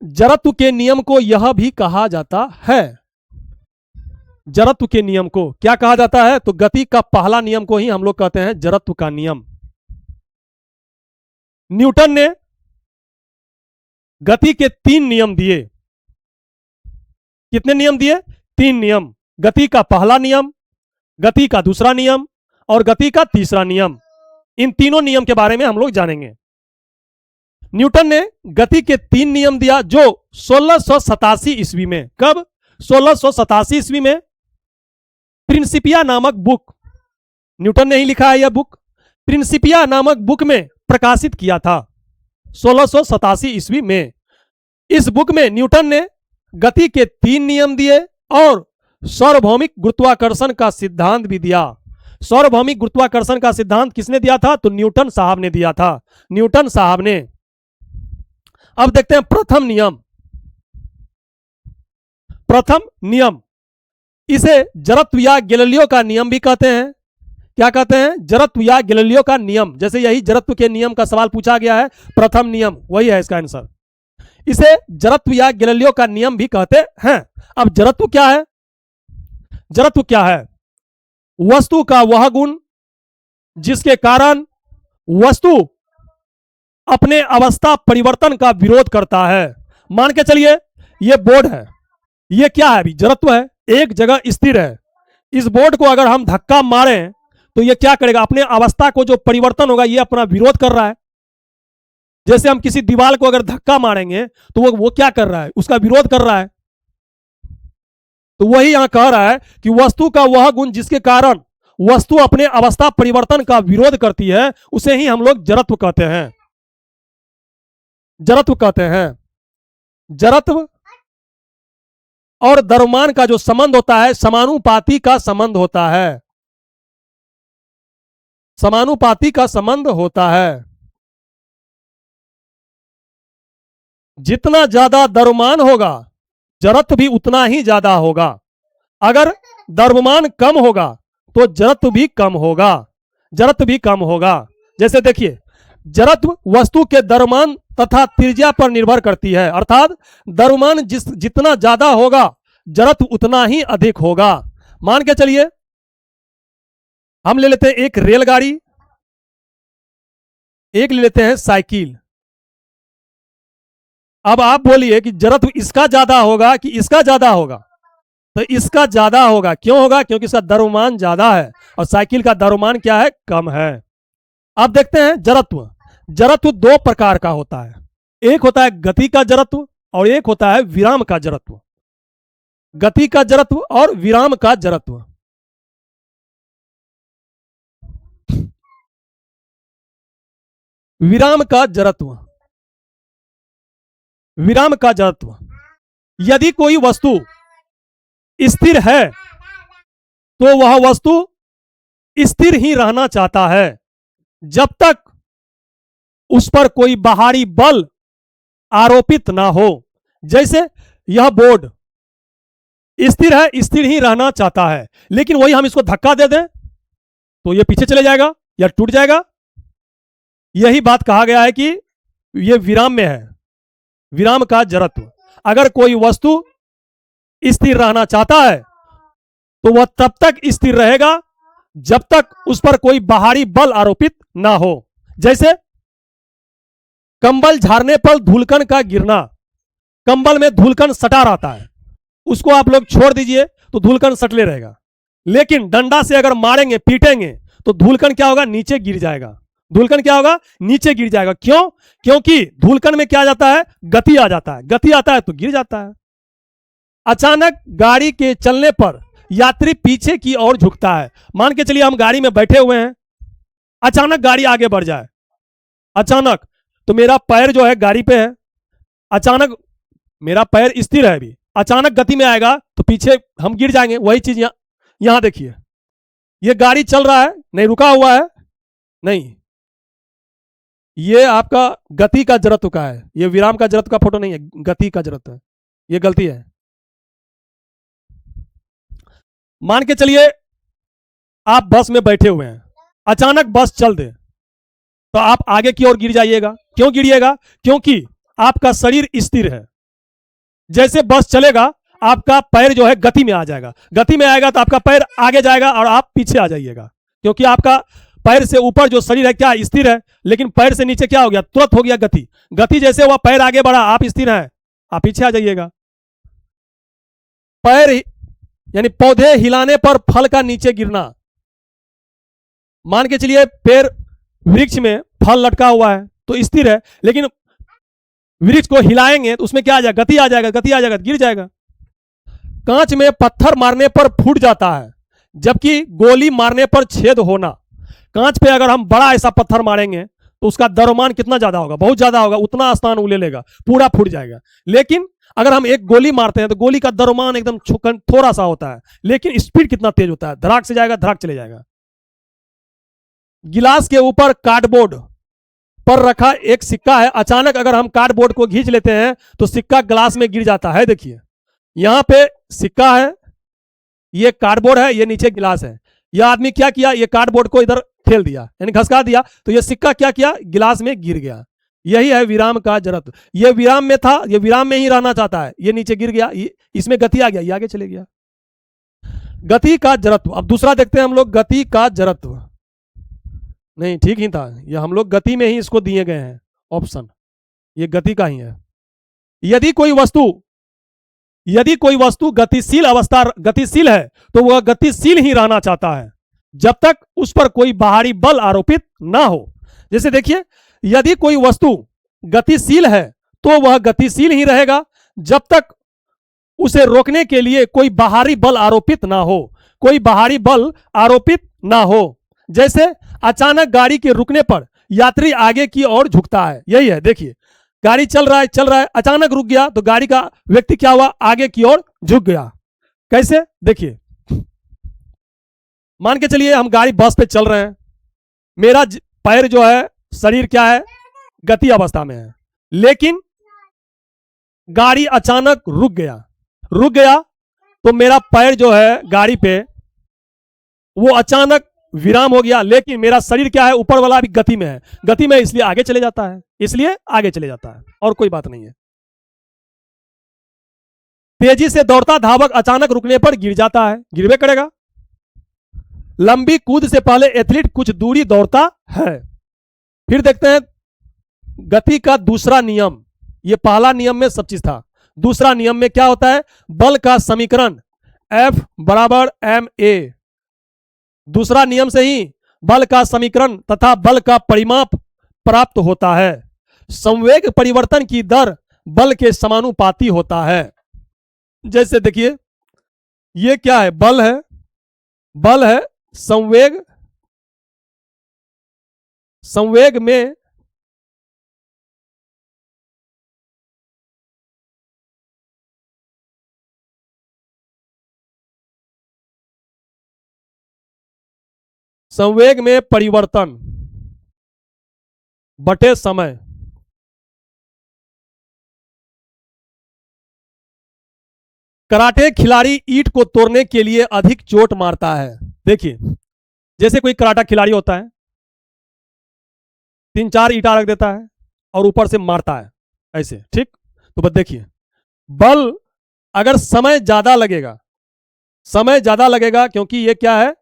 जड़त्व के नियम को यह भी कहा जाता है, जड़त्व के नियम को क्या कहा जाता है, तो गति का पहला नियम को ही हम लोग कहते हैं जड़त्व का नियम। न्यूटन ने गति के 3 नियम दिए। कितने नियम दिए, 3 नियम। गति का पहला नियम, गति का दूसरा नियम और गति का तीसरा नियम। इन तीनों नियम के बारे में हम लोग जानेंगे। न्यूटन ने गति के 3 नियम दिया जो 1687 ईस्वी में, कब? 1687 ईस्वी में प्रिंसिपिया नामक बुक, न्यूटन ने ही लिखा है यह बुक, प्रिंसिपिया नामक बुक में प्रकाशित किया था 1687 ईस्वी में। इस बुक में न्यूटन ने गति के 3 नियम दिए और सार्वभौमिक गुरुत्वाकर्षण का सिद्धांत भी दिया। सार्वभौमिक गुरुत्वाकर्षण का सिद्धांत किसने दिया था? तो न्यूटन साहब ने दिया था, न्यूटन साहब ने। अब देखते हैं प्रथम नियम। प्रथम नियम, इसे जड़त्व या गैलीलियो का नियम भी कहते हैं। क्या कहते हैं? जड़त्व या गैलीलियो का नियम। जैसे यही जड़त्व के नियम का सवाल पूछा गया है, प्रथम नियम वही है इसका आंसर। इसे जड़त्व या गैलीलियो का नियम भी कहते हैं। अब जड़त्व क्या है? जड़त्व क्या है? वस्तु का वह गुण जिसके कारण वस्तु अपने अवस्था परिवर्तन का विरोध करता है। मान के चलिए यह बोर्ड है, यह क्या है? अभी जड़त्व है, एक जगह स्थिर है। इस बोर्ड को अगर हम धक्का मारें तो यह क्या करेगा? अपने अवस्था को जो परिवर्तन होगा यह अपना विरोध कर रहा है। जैसे हम किसी दीवार को अगर धक्का मारेंगे तो वो क्या कर रहा है? उसका विरोध कर रहा है। तो वही यहां कह रहा है कि वस्तु का वह गुण जिसके कारण वस्तु अपने अवस्था परिवर्तन का विरोध करती है उसे ही हम लोग जड़त्व कहते हैं। जड़त्व कहते हैं। जड़त्व और द्रव्यमान का जो संबंध होता है समानुपाती का संबंध होता है, समानुपाती का संबंध होता है। जितना ज्यादा द्रव्यमान होगा जड़त्व भी उतना ही ज्यादा होगा। अगर द्रव्यमान कम होगा तो जड़त्व भी कम होगा, जड़त्व भी कम होगा। जैसे देखिए, जड़त्व वस्तु के द्रव्यमान तथा त्रिज्या पर निर्भर करती है, अर्थात द्रव्यमान जितना ज्यादा होगा जड़त्व उतना ही अधिक होगा। मान के चलिए हम ले लेते हैं एक रेलगाड़ी, एक ले लेते हैं साइकिल। अब आप बोलिए कि जड़त्व इसका ज्यादा होगा कि इसका ज्यादा होगा? तो इसका ज्यादा होगा। क्यों होगा? क्योंकि इसका द्रव्यमान ज्यादा है और साइकिल का द्रव्यमान क्या है? कम है। अब देखते हैं जड़त्व। जड़त्व 2 प्रकार का होता है, एक होता है गति का जड़त्व और एक होता है विराम का जड़त्व। गति का जड़त्व और विराम का जड़त्व। विराम का जड़त्व, विराम का जड़त्व, यदि कोई वस्तु स्थिर है तो वह वस्तु स्थिर ही रहना चाहता है जब तक उस पर कोई बाहरी बल आरोपित ना हो। जैसे यह बोर्ड स्थिर है, स्थिर ही रहना चाहता है, लेकिन वही हम इसको धक्का दे दें तो यह पीछे चले जाएगा या टूट जाएगा। यही बात कहा गया है कि यह विराम में है, विराम का जड़त्व। अगर कोई वस्तु स्थिर रहना चाहता है तो वह तब तक स्थिर रहेगा जब तक उस पर कोई बाहरी बल आरोपित ना हो। जैसे कंबल झाड़ने पर धूलकण का गिरना, कंबल में धूलकण सटा रहता है, उसको आप लोग छोड़ दीजिए तो धूलकण सटले रहेगा, लेकिन डंडा से अगर मारेंगे पीटेंगे तो धूलकण क्या होगा? नीचे गिर जाएगा। धूलकण क्या होगा? नीचे गिर जाएगा। क्यों? क्योंकि धूलकण में क्या आ जाता है? गति आ जाता है, गति आता है तो गिर जाता है। अचानक गाड़ी के चलने पर यात्री पीछे की ओर झुकता है। मान के चलिए हम गाड़ी में बैठे हुए हैं, अचानक गाड़ी आगे बढ़ जाए, अचानक, तो मेरा पैर जो है गाड़ी पे है, अचानक मेरा पैर स्थिर है, अभी अचानक गति में आएगा तो पीछे हम गिर जाएंगे। वही चीज यहां देखिए, ये गाड़ी चल रहा है, नहीं रुका हुआ है, नहीं, ये आपका गति का जड़त्व का है, ये विराम का जड़त्व का फोटो नहीं है, गति का जड़त्व है, ये गलती है। मान के चलिए आप बस में बैठे हुए हैं, अचानक बस चल दे तो आप आगे की ओर गिर जाइएगा। क्यों गिरिएगा? क्योंकि आपका शरीर स्थिर है। जैसे बस चलेगा आपका पैर जो है गति में आ जाएगा, गति में आएगा तो आपका पैर आगे जाएगा और आप पीछे आ जाइएगा, क्योंकि आपका पैर से ऊपर जो शरीर है क्या? स्थिर है, लेकिन पैर से नीचे क्या हो गया? तुरंत हो गया गति। गति जैसे हुआ पैर आगे बढ़ा, आप स्थिर हैं, आप पीछे आ जाइएगा। पैर यानी पौधे हिलाने पर फल का नीचे गिरना। मान के चलिए पेड़ वृक्ष में फल लटका हुआ है तो स्थिर है, लेकिन वृक्ष को हिलाएंगे तो उसमें क्या आ जाएगा, गति आ जाएगा, गति आ जाएगा, गिर जाएगा। कांच में पत्थर मारने पर फूट जाता है, जबकि गोली मारने पर छेद होना। कांच पे अगर हम बड़ा ऐसा पत्थर मारेंगे तो उसका द्रव्यमान कितना ज्यादा होगा, बहुत ज्यादा होगा, उतना स्थान वो ले लेगा, पूरा फूट जाएगा। लेकिन अगर हम एक गोली मारते हैं तो गोली का द्रव्यमान एकदम थोड़ा सा होता है, लेकिन स्पीड कितना तेज होता है, धड़ाक से जाएगा, धड़ाक चले जाएगा। गिलास के ऊपर कार्डबोर्ड पर रखा एक सिक्का है, अचानक अगर हम कार्डबोर्ड को खींच लेते हैं तो सिक्का ग्लास में गिर जाता है। देखिए यहां पे सिक्का है, ये कार्डबोर्ड है, ये नीचे गिलास है। यह आदमी क्या किया, ये कार्डबोर्ड को इधर ठेल दिया, यानी घसका दिया, तो ये सिक्का क्या किया, गिलास में गिर गया। यही है विराम का जड़त्व। ये विराम में था, ये विराम में ही रहना चाहता है, ये नीचे गिर गया, इसमें गति आ गया, ये आगे चले गया। गति का जड़त्व। अब दूसरा देखते हैं हम लोग, गति का जड़त्व। नहीं ठीक ही था, ये हम लोग गति में ही इसको दिए गए हैं ऑप्शन, ये गति का ही है। यदि कोई वस्तु गतिशील है तो वह गतिशील ही रहना चाहता है जब तक उस पर कोई बाहरी बल आरोपित ना हो। जैसे देखिए, यदि कोई वस्तु गतिशील है तो वह गतिशील ही रहेगा जब तक उसे रोकने के लिए कोई बाहरी बल आरोपित ना हो, कोई बाहरी बल आरोपित ना हो। जैसे अचानक गाड़ी के रुकने पर यात्री आगे की ओर झुकता है, यही है। देखिए गाड़ी चल रहा है, अचानक रुक गया तो गाड़ी का व्यक्ति क्या हुआ, आगे की ओर झुक गया। कैसे, देखिए मान के चलिए हम गाड़ी बस पे चल रहे हैं, मेरा पैर जो है, शरीर क्या है, गति अवस्था में है, लेकिन गाड़ी अचानक रुक गया तो मेरा पैर जो है गाड़ी पे वो अचानक विराम हो गया, लेकिन मेरा शरीर क्या है, ऊपर वाला भी गति में है, गति में, इसलिए आगे चले जाता है, और कोई बात नहीं है। तेजी से दौड़ता धावक अचानक रुकने पर गिर जाता है, गिरवे करेगा। लंबी कूद से पहले एथलीट कुछ दूरी दौड़ता है। फिर देखते हैं गति का दूसरा नियम। ये पहला नियम में सब चीज था, दूसरा नियम में क्या होता है, बल का समीकरण F बराबर ma। दूसरा नियम से ही बल का समीकरण तथा बल का परिमाप प्राप्त होता है। संवेग परिवर्तन की दर बल के समानुपाती होता है। जैसे देखिए ये क्या है, बल है संवेग में परिवर्तन बटे समय। कराटे खिलाड़ी ईंट को तोड़ने के लिए अधिक चोट मारता है। देखिए जैसे कोई कराटा खिलाड़ी होता है, 3-4 ईंटा रख देता है और ऊपर से मारता है ऐसे, ठीक। तो बस देखिए बल, अगर समय ज्यादा लगेगा क्योंकि ये क्या है,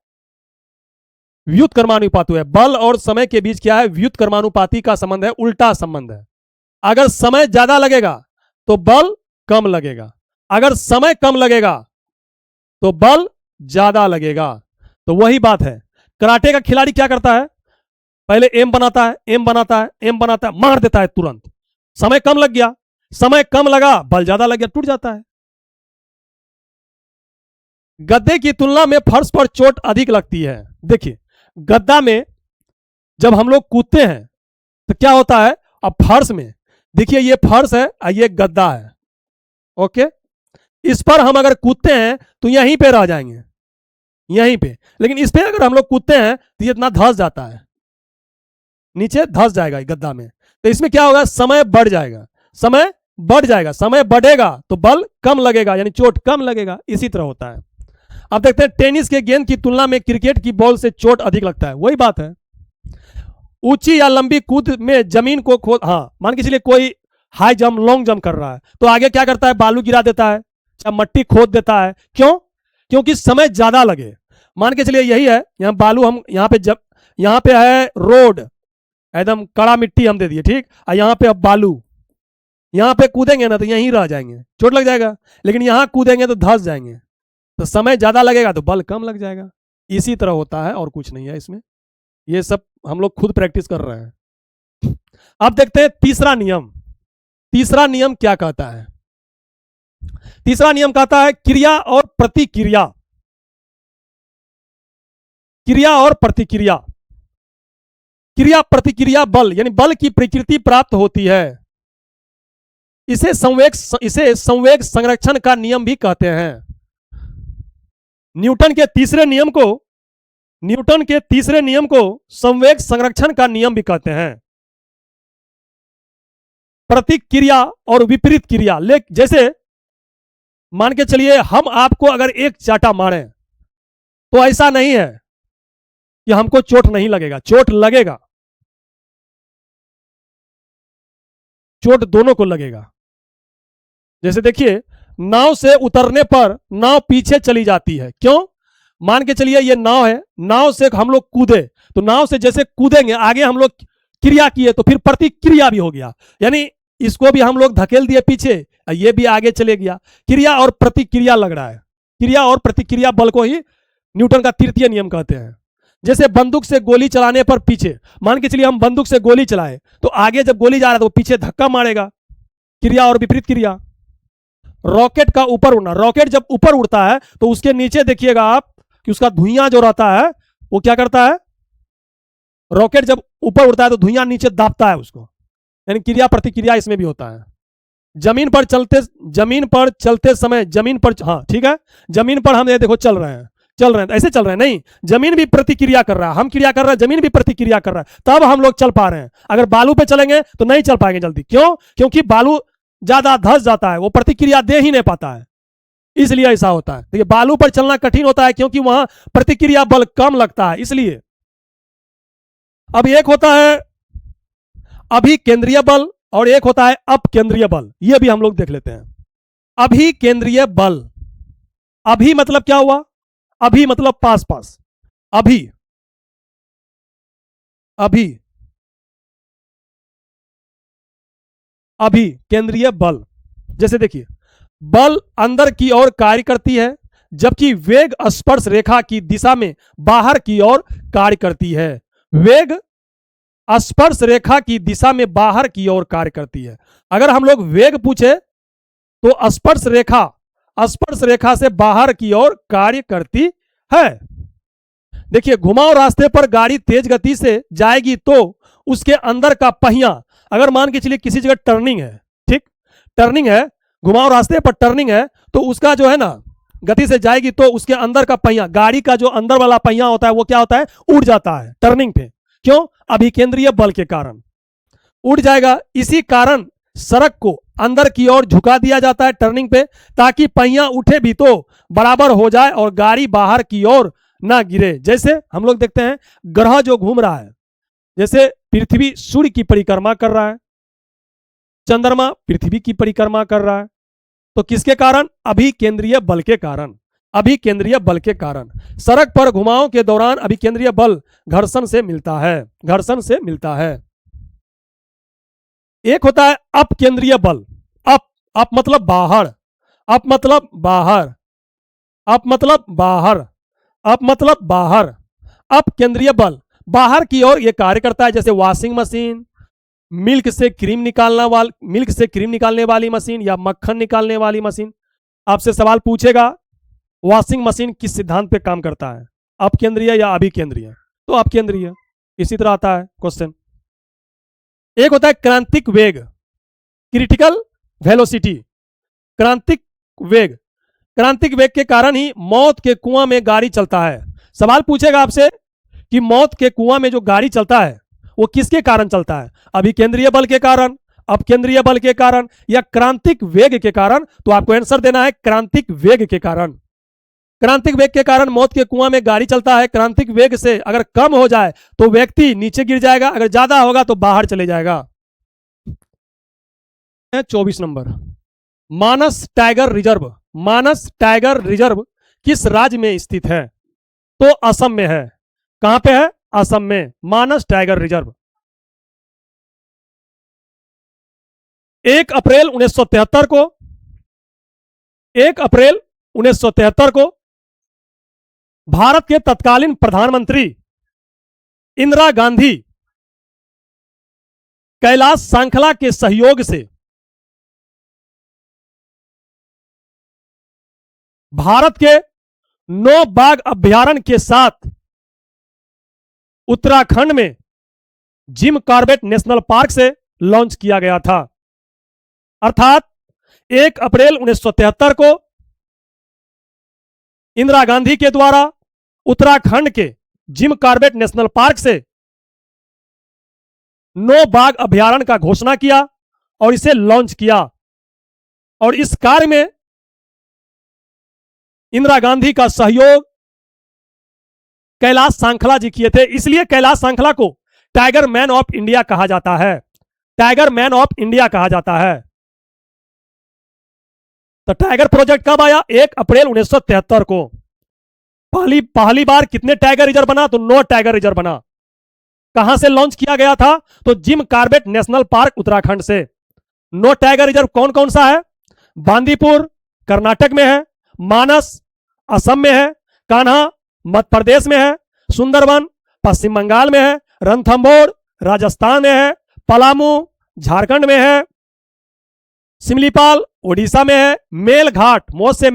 व्युत्क्रमानुपाती है। बल और समय के बीच क्या है, व्युत्क्रमानुपाती का संबंध है, उल्टा संबंध है। अगर समय ज्यादा लगेगा तो बल कम लगेगा, अगर समय कम लगेगा तो बल ज्यादा लगेगा। तो वही बात है, कराटे का खिलाड़ी क्या करता है, पहले एम बनाता है, मार देता है तुरंत। समय कम लग गया, समय कम लगा, बल ज्यादा लग गया, टूट जाता है। गद्दे की तुलना में फर्श पर चोट अधिक लगती है। देखिए गद्दा में जब हम लोग कूदते हैं तो क्या होता है, अब फर्श में देखिए ये फर्श है और ये गद्दा है, ओके। इस पर हम अगर कूदते हैं तो यहीं पे रह जाएंगे, यहीं पे। लेकिन इस पे अगर हम लोग कूदते हैं तो ये इतना धंस जाता है, नीचे धंस जाएगा गद्दा में। तो इसमें क्या होगा, समय बढ़ जाएगा, समय बढ़ेगा तो बल कम लगेगा, यानी चोट कम लगेगा। इसी तरह होता है। अब देखते हैं टेनिस के गेंद की तुलना में क्रिकेट की बॉल से चोट अधिक लगता है। वही बात है, ऊंची या लंबी कूद में जमीन को खोद, हाँ मान के चलिए कोई हाई जंप लॉन्ग जंप कर रहा है तो आगे क्या करता है, बालू गिरा देता है, मट्टी खोद देता है। क्यों, क्योंकि समय ज्यादा लगे। मान के चलिए यही है, यहाँ बालू हम यहाँ पे है रोड, एकदम कड़ा मिट्टी हम दे दिए, ठीक। और यहाँ पे अब बालू, यहाँ पे कूदेंगे ना तो यहीं रह जाएंगे, चोट लग जाएगा। लेकिन यहाँ कूदेंगे तो धंस जाएंगे, तो समय ज्यादा लगेगा तो बल कम लग जाएगा। इसी तरह होता है और कुछ नहीं है इसमें। ये सब हम लोग खुद प्रैक्टिस कर रहे हैं। अब देखते हैं तीसरा नियम। तीसरा नियम क्या कहता है? तीसरा नियम कहता है क्रिया और प्रतिक्रिया। क्रिया और प्रतिक्रिया, क्रिया प्रतिक्रिया बल यानी बल की प्रकृति प्राप्त होती है। इसे संवेग संरक्षण का नियम भी कहते हैं। न्यूटन के तीसरे नियम को संवेग संरक्षण का नियम भी कहते हैं। प्रतिक्रिया और विपरीत क्रिया, जैसे मान के चलिए हम आपको अगर एक चाटा मारें तो ऐसा नहीं है कि हमको चोट नहीं लगेगा, चोट लगेगा, चोट दोनों को लगेगा। जैसे देखिए नाव से उतरने पर नाव पीछे चली जाती है, क्यों? मान के चलिए ये नाव है, नाव से हम लोग कूदे तो नाव से जैसे कूदेंगे आगे हम लोग क्रिया किए तो फिर प्रतिक्रिया भी हो गया, यानी इसको भी हम लोग धकेल दिए पीछे, ये भी आगे चले गया। क्रिया और प्रतिक्रिया लग रहा है। क्रिया और प्रतिक्रिया बल को ही न्यूटन का तृतीय नियम कहते हैं। जैसे बंदूक से गोली चलाने पर पीछे, मान के चलिए हम बंदूक से गोली चलाए तो आगे जब गोली जा रहा है तो पीछे धक्का मारेगा, क्रिया और विपरीत क्रिया। रॉकेट का ऊपर उड़ना, रॉकेट जब ऊपर उड़ता है तो उसके नीचे देखिएगा आप कि उसका धुइयां जो रहता है वो क्या करता है, रॉकेट जब ऊपर उड़ता है तो धुइयां नीचे दाबता है उसको, यानी क्रिया प्रतिक्रिया इसमें भी होता है। जमीन पर चलते समय हाँ ठीक है, जमीन पर हम देखो चल रहे हैं ऐसे चल रहे हैं, नहीं, जमीन भी प्रतिक्रिया कर रहा है, हम क्रिया कर रहे हैं, जमीन भी प्रतिक्रिया कर रहा है, तब हम लोग चल पा रहे हैं। अगर बालू पे चलेंगे तो नहीं चल पाएंगे जल्दी, क्यों? क्योंकि बालू ज्यादा धंस जाता है, वो प्रतिक्रिया दे ही नहीं पाता है, इसलिए ऐसा होता है। देखिए बालू पर चलना कठिन होता है क्योंकि वहां प्रतिक्रिया बल कम लगता है, इसलिए। अब एक होता है अभिकेंद्रीय बल और एक होता है अपकेंद्रीय बल, ये भी हम लोग देख लेते हैं। अभिकेंद्रीय बल, अभी मतलब क्या हुआ? अभी मतलब पास पास, अभी अभी अभी केंद्रीय बल। जैसे देखिए बल अंदर की ओर कार्य करती है जबकि वेग स्पर्श रेखा की दिशा में बाहर की ओर कार्य करती है। वेग स्पर्श रेखा की दिशा में बाहर की ओर कार्य करती है। अगर हम लोग वेग पूछे तो स्पर्श रेखा से बाहर की ओर कार्य करती है। देखिए घुमाव रास्ते पर गाड़ी तेज गति से जाएगी तो उसके अंदर का पहिया, अगर मान के चलिए किसी जगह टर्निंग है, ठीक, टर्निंग है, घुमाव रास्ते पर टर्निंग है, तो उसका जो है ना गति से जाएगी तो उसके अंदर का पहिया, गाड़ी का जो अंदर वाला पहिया होता है वो क्या होता है? उड़ जाता है टर्निंग पे। क्यों? अभिकेंद्रीय बल के कारण उड़ जाएगा। इसी कारण सड़क को अंदर की ओर झुका दिया जाता है टर्निंग पे, ताकि पहिया उठे भी तो बराबर हो जाए और गाड़ी बाहर की ओर ना गिरे। जैसे हम लोग देखते हैं ग्रह जो घूम रहा है, जैसे पृथ्वी सूर्य की परिक्रमा कर रहा है, चंद्रमा पृथ्वी की परिक्रमा कर रहा है, तो किसके कारण? अभिकेंद्रीय बल के कारण। अभिकेंद्रीय बल के कारण सड़क पर घुमाव के दौरान अभिकेंद्रीय बल घर्षण से मिलता है। एक होता है अपकेंद्रीय बल। अप मतलब बाहर, अप मतलब बाहर, अप मतलब बाहर, अप मतलब बाहर। अपकेंद्रीय बल बाहर की ओर यह कार्य करता है, जैसे वॉशिंग मशीन, मिल्क से क्रीम निकालने वाली मशीन या मक्खन निकालने वाली मशीन। आपसे सवाल पूछेगा वॉशिंग मशीन किस सिद्धांत पे काम करता है, अपकेंद्रीय या अभिकेंद्रीय? तो अपकेंद्रीय। इसी तरह आता है क्वेश्चन। एक होता है क्रांतिक वेग, क्रिटिकल वेलोसिटी। क्रांतिक वेग के कारण ही मौत के कुआं में गाड़ी चलता है। सवाल पूछेगा आपसे कि मौत के कुआं में जो गाड़ी चलता है वो किसके कारण चलता है? अभिकेंद्रीय बल के कारण, अपकेंद्रीय बल के कारण या क्रांतिक वेग के कारण? तो आपको आंसर देना है क्रांतिक वेग के कारण। क्रांतिक वेग के कारण मौत के कुआं में गाड़ी चलता है। क्रांतिक वेग से अगर कम हो जाए तो व्यक्ति नीचे गिर जाएगा, अगर ज्यादा होगा तो बाहर चले जाएगा। 24 नंबर, मानस टाइगर रिजर्व किस राज्य में स्थित है? तो असम में है। कहां पे है? असम में मानस टाइगर रिजर्व। 1 अप्रैल 1973 को भारत के तत्कालीन प्रधानमंत्री इंदिरा गांधी कैलाश सांखला के सहयोग से भारत के 9 बाघ अभ्यारण्य के साथ उत्तराखंड में जिम कॉर्बेट नेशनल पार्क से लॉन्च किया गया था। अर्थात 1 अप्रैल 1973 को इंदिरा गांधी के द्वारा उत्तराखंड के जिम कॉर्बेट नेशनल पार्क से 9 बाघ अभ्यारण्य का घोषणा किया और इसे लॉन्च किया। और इस कार्य में इंदिरा गांधी का सहयोग कैलाश सांखला जी किए थे। इसलिए कैलाश सांखला को टाइगर मैन ऑफ इंडिया कहा जाता है। टाइगर मैन ऑफ इंडिया कहा जाता है। तो टाइगर प्रोजेक्ट कब आया? 1 अप्रैल 1973 को। पहली बार कितने टाइगर रिजर्व बना? तो 9 टाइगर रिजर्व बना। कहां से लॉन्च किया गया था? तो Jim Corbett national park Uttarakhand से। 9 टाइगर रिजर्व कौन कौन सा है? बांदीपुर कर्नाटक में है, मानस असम में है, कान्हा मध्य प्रदेश में है, सुंदरवन पश्चिम बंगाल में है, रणथंभौर राजस्थान में है, पलामू झारखंड में है, सिमलीपाल ओडिशा में है, मेलघाट मोह से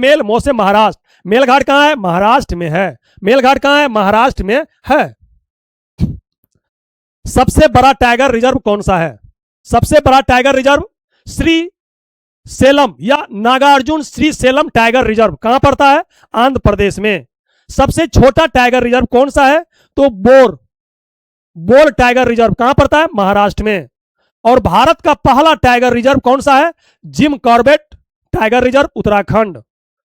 महाराष्ट्र। मेलघाट कहां है? महाराष्ट्र में है। मेलघाट कहां है? महाराष्ट्र में है। सबसे बड़ा टाइगर रिजर्व कौन सा है? सबसे बड़ा टाइगर रिजर्व श्री सेलम या नागार्जुन श्री सेलम टाइगर रिजर्व कहां पड़ता है? आंध्र प्रदेश में। सबसे छोटा टाइगर रिजर्व कौन सा है? तो बोर टाइगर रिजर्व कहां पड़ता है? महाराष्ट्र में। और भारत का पहला टाइगर रिजर्व कौन सा है? Jim Corbett tiger reserve Uttarakhand.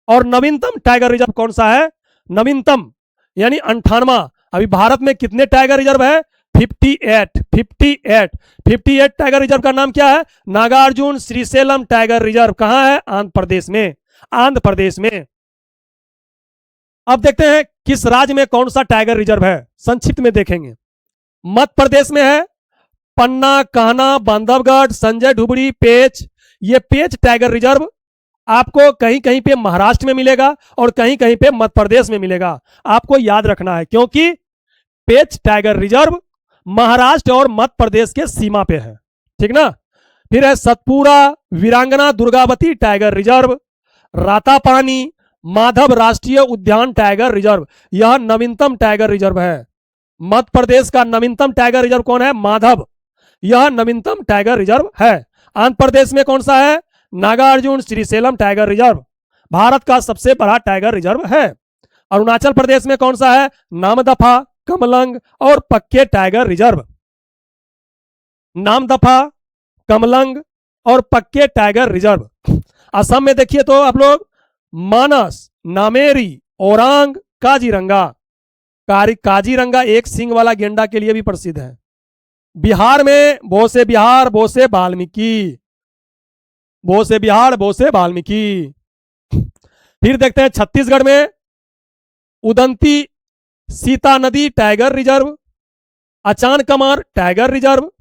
और नवीनतम टाइगर रिजर्व कौन सा है? नवीनतम यानी 98। अभी भारत में कितने टाइगर रिजर्व है? 58 टाइगर रिजर्व का नाम क्या है? Nagarjuna Srisailam tiger reserve. कहां है? आंध्र प्रदेश में। आंध्र प्रदेश में। अब देखते हैं किस राज्य में कौन सा टाइगर रिजर्व है। संक्षिप्त में देखेंगे। मध्य प्रदेश में है पन्ना, कान्हा, बांधवगढ़, संजय ढुबरी, पेच। ये पेच टाइगर रिजर्व आपको कहीं कहीं पे महाराष्ट्र में मिलेगा और कहीं कहीं पे मध्य प्रदेश में मिलेगा। आपको याद रखना है क्योंकि पेच टाइगर रिजर्व महाराष्ट्र और मध्य प्रदेश के सीमा पे है। ठीक ना। फिर है सतपुरा वीरांगना दुर्गावती टाइगर रिजर्व, रातापानी माधव राष्ट्रीय उद्यान टाइगर रिजर्व। यह नवीनतम टाइगर रिजर्व है। मध्य प्रदेश का नवीनतम टाइगर रिजर्व कौन है? माधव। यह नवीनतम टाइगर रिजर्व है। आंध्र प्रदेश में कौन सा है? नागार्जुन श्रीशैलम टाइगर रिजर्व भारत का सबसे बड़ा टाइगर रिजर्व है। अरुणाचल प्रदेश में कौन सा है? नामदफा, कमलंग और पक्के टाइगर रिजर्व। नामदफा, कमलंग और पक्के टाइगर रिजर्व। असम में देखिए तो आप लोग मानस, नामेरी, ओरांग, काजीरंगा। काजीरंगा एक सिंग वाला गेंडा के लिए भी प्रसिद्ध है। बिहार में भोसे बिहार, भोसे वाल्मीकि, भोसे बिहार, भोसे वाल्मीकि। फिर देखते हैं छत्तीसगढ़ में Udanti Sitanadi tiger reserve, Achanakmar tiger reserve,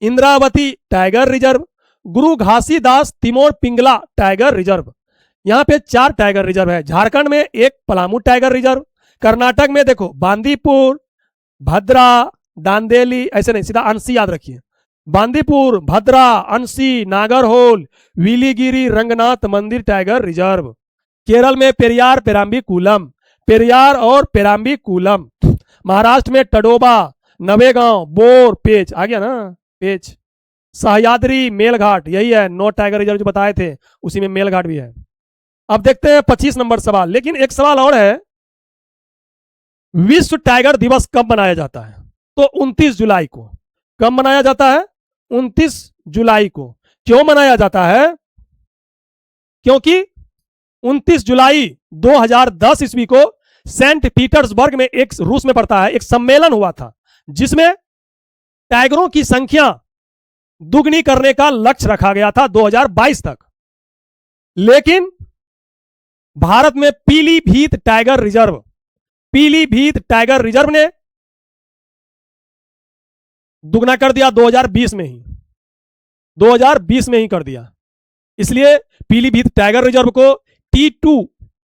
Indravati tiger reserve, Guru Ghasidas Tamor Pingla tiger reserve. यहां पे 4 टाइगर रिजर्व है। झारखंड में एक पलामू टाइगर रिजर्व, कर्नाटक में देखो बांदीपुर, भद्रा, दांदेली, ऐसे नहीं सीधा अंशी याद रखिए। बांदीपुर, भद्रा, अंशी, नागरहोल, विलीगिरी, रंगनाथ मंदिर टाइगर रिजर्व। केरल में पेरियार, पेराम्बीकुलम, पेरियार और पेराम्बीकुलम। महाराष्ट्र में टडोबा, नवेगांव, बोर, पेच आ गया ना, पेच, सह्याद्री, मेलघाट। यही है 9 टाइगर रिजर्व जो बताए थे, उसी में मेलघाट भी है। अब देखते हैं 25 नंबर सवाल। लेकिन एक सवाल और है, विश्व टाइगर दिवस कब मनाया जाता है? तो 29 जुलाई को। कब मनाया जाता है? 29 जुलाई को। क्यों मनाया जाता है? क्योंकि 29 जुलाई 2010 ईस्वी को सेंट पीटर्सबर्ग में, एक रूस में पड़ता है, एक सम्मेलन हुआ था जिसमें टाइगरों की संख्या दुगनी करने का लक्ष्य रखा गया था 2022 तक। लेकिन भारत में Pilibhit tiger reserve, Pilibhit tiger reserve ने दुगना कर दिया 2020 में ही, 2020 में ही कर दिया। इसलिए पीलीभीत टाइगर रिजर्व को T2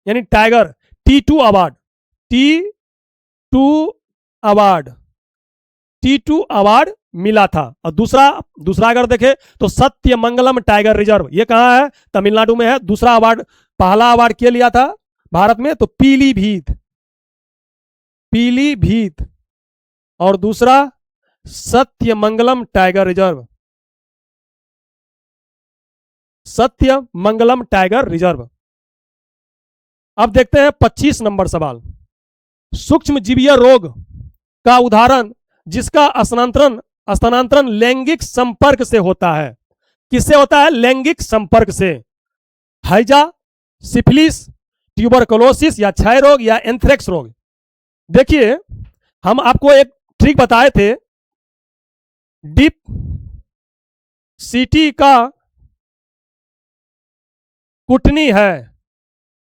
यानी tiger T2 award, T2 award T2 award मिला था। और दूसरा अगर देखें तो सत्य मंगलम टाइगर रिजर्व, ये कहां है? तमिलनाडु में है। दूसरा अवार्ड, पहला अवार्ड क्या लिया था भारत में? तो पीलीभीत, और दूसरा सत्य मंगलम टाइगर रिजर्व, सत्य मंगलम टाइगर रिजर्व। अब देखते हैं 25 नंबर सवाल। सूक्ष्म जीवीय रोग का उदाहरण जिसका स्थानांतरण लैंगिक संपर्क से होता है, किससे होता है? लैंगिक संपर्क से। हैजा, सिफिलिस, ट्यूबरकुलोसिस या क्षय रोग या एंथ्रेक्स रोग। देखिए, हम आपको एक ट्रिक बताए थे, डिप सीटी का कुटनी है,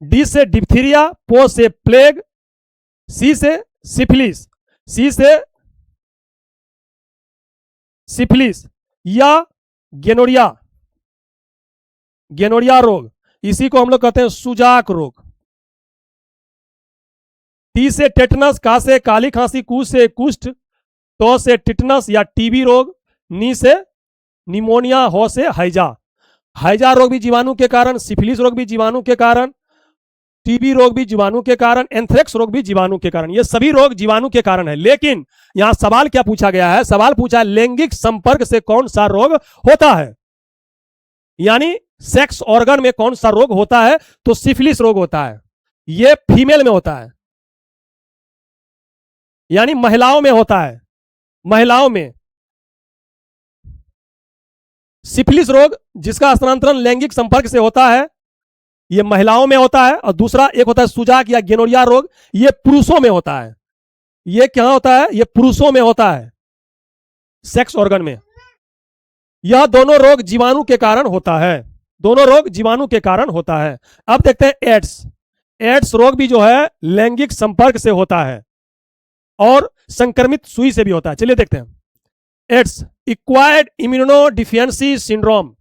डी से डिप्थीरिया, पो से प्लेग, सी से सिफिलिस, या गेनोरिया रोग, इसी को हम लोग कहते हैं सुजाक रोग। टी से टेटनस, का से काली खांसी, कू से कुष्ठ, तो से टिटनस या टीबी रोग, नी से निमोनिया, हो से हैजा रोग भी जीवाणु के कारण, सिफिलिस रोग भी जीवाणु के कारण, टीबी रोग भी जीवाणु के कारण, एंथ्रेक्स रोग भी जीवाणु के कारण। ये सभी रोग जीवाणु के कारण है। लेकिन यहां सवाल क्या पूछा गया है? सवाल पूछा है लैंगिक संपर्क से कौन सा रोग होता है, यानी सेक्स ऑर्गन में कौन सा रोग होता है? तो सिफिलिस रोग होता है। ये फीमेल में होता है, यानी महिलाओं में होता है। महिलाओं में सिफिलिस रोग जिसका स्थानांतरण लैंगिक संपर्क से होता है, ये महिलाओं में होता है। और दूसरा एक होता है सुजाक या गेनोरिया रोग, ये पुरुषों में होता है। ये क्या होता है? ये पुरुषों में होता है, सेक्स ऑर्गन में। यह दोनों रोग जीवाणु के कारण होता है, दोनों रोग जीवाणु के कारण होता है। अब देखते हैं एड्स रोग भी जो है लैंगिक संपर्क से होता है और संक्रमित सुई से भी होता है। चलिए देखते हैं। एड्स, एक्वायर्ड इम्यूनोडिफिशियेंसी सिंड्रोम,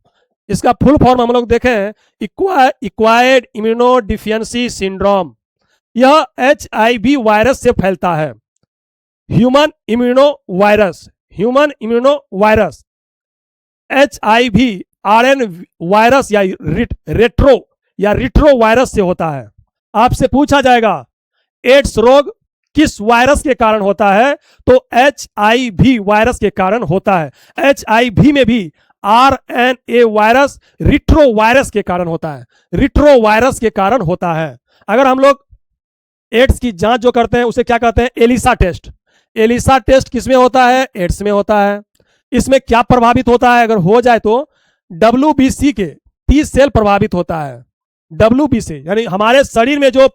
इसका फुल फॉर्म हम लोग देखें, एक्वायर्ड इम्यूनोडिफिशियेंसी सिंड्रोम। यह HIV वायरस से फैलता है, human immuno virus. HIV RN virus या रिट्रो वायरस से होता है। आपसे पूछा जाएगा एड्स रोग किस वायरस के कारण होता है? तो HIV वायरस के कारण होता है। HIV में भी RNA वायरस रिट्रो वायरस के कारण होता है, रिट्रो वायरस के कारण होता है। अगर हम लोग एड्स की जांच जो करते हैं उसे क्या कहते हैं? Elisa test. एलिसा टेस्ट किसमें होता है? एड्स में होता है। इसमें क्या प्रभावित होता है? अगर हो जाए तो WBC के T सेल प्रभावित होता है। WBC यानी हमारे शरीर में जो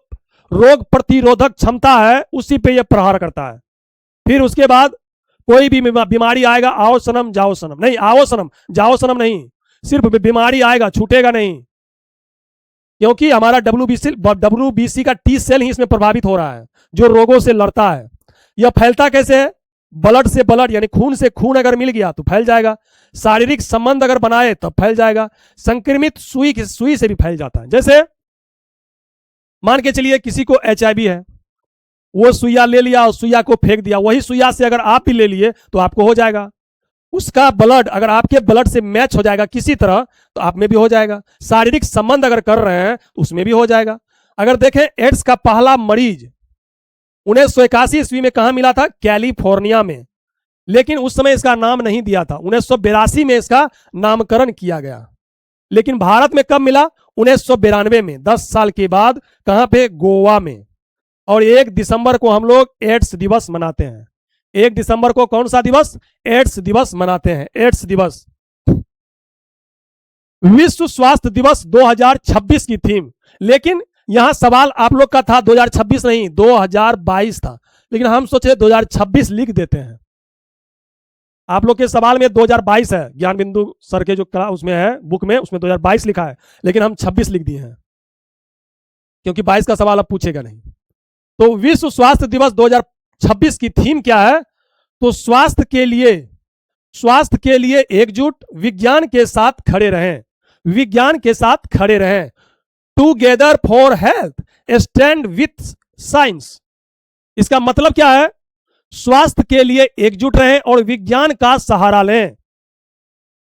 रोग प्रतिरोधक क्षमता है उसी पे यह प्रहार करता है। फिर उसके बाद कोई भी बीमारी आएगा, आओ सनम जाओ सनम नहीं, आओ सनम जाओ सनम नहीं, सिर्फ बीमारी आएगा, छूटेगा नहीं, क्योंकि हमारा WBC का T सेल ही इसमें प्रभावित हो रहा है जो रोगों से लड़ता है। यह फैलता कैसे है? ब्लड से ब्लड, यानी खून से खून अगर मिल गया तो फैल जाएगा, शारीरिक संबंध अगर बनाए तब फैल जाएगा, संक्रमित सुई से भी फैल जाता है। जैसे मान के चलिए किसी को HIV है, वो सुइया ले लिया और सुइया को फेंक दिया, वही सुइया से अगर आप भी ले लिए तो आपको हो जाएगा। उसका ब्लड अगर आपके ब्लड से मैच हो जाएगा किसी तरह तो आप में भी हो जाएगा। शारीरिक संबंध अगर कर रहे हैं तो उसमें भी हो जाएगा। अगर देखें एड्स का पहला मरीज 1981 ईस्वी में कहां मिला था? कैलिफोर्निया में, लेकिन उस समय इसका नाम नहीं दिया था। 1982 में इसका नामकरण किया गया। लेकिन भारत में कब मिला? 1992 में, 10 साल के बाद। कहां पे? गोवा में। और 1 दिसंबर को हम लोग एड्स दिवस मनाते हैं। 1 दिसंबर को कौन सा दिवस? एड्स दिवस मनाते हैं, एड्स दिवस। विश्व स्वास्थ्य दिवस 2026 की थीम, लेकिन यहां सवाल आप लोग का था 2026 नहीं 2022 था, लेकिन हम सोचे 2026 लिख देते हैं। आप लोग के सवाल में 2022 है, ज्ञान बिंदु सर के जो उसमें है बुक में, उसमें 2022 लिखा है, लेकिन हम 26 लिख दिए हैं क्योंकि 22 का सवाल अब पूछेगा नहीं। तो विश्व स्वास्थ्य दिवस 2026 की थीम क्या है? तो स्वास्थ्य के लिए एकजुट, विज्ञान के साथ खड़े रहें, विज्ञान के साथ खड़े रहें। Together for health, stand with science. इसका मतलब क्या है? स्वास्थ्य के लिए एकजुट रहें और विज्ञान का सहारा लें।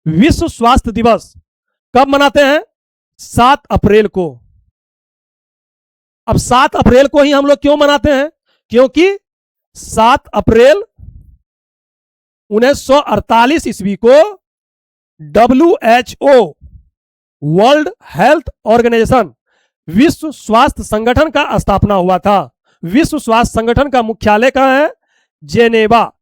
विश्व स्वास्थ्य दिवस कब मनाते हैं? 7 अप्रैल को। अब 7 अप्रैल को ही हम लोग क्यों मनाते हैं? क्योंकि 7 अप्रैल 1948 ईस्वी को WHO वर्ल्ड हेल्थ ऑर्गेनाइजेशन विश्व स्वास्थ्य संगठन का स्थापना हुआ था। विश्व स्वास्थ्य संगठन का मुख्यालय कहां है? जेनेवा,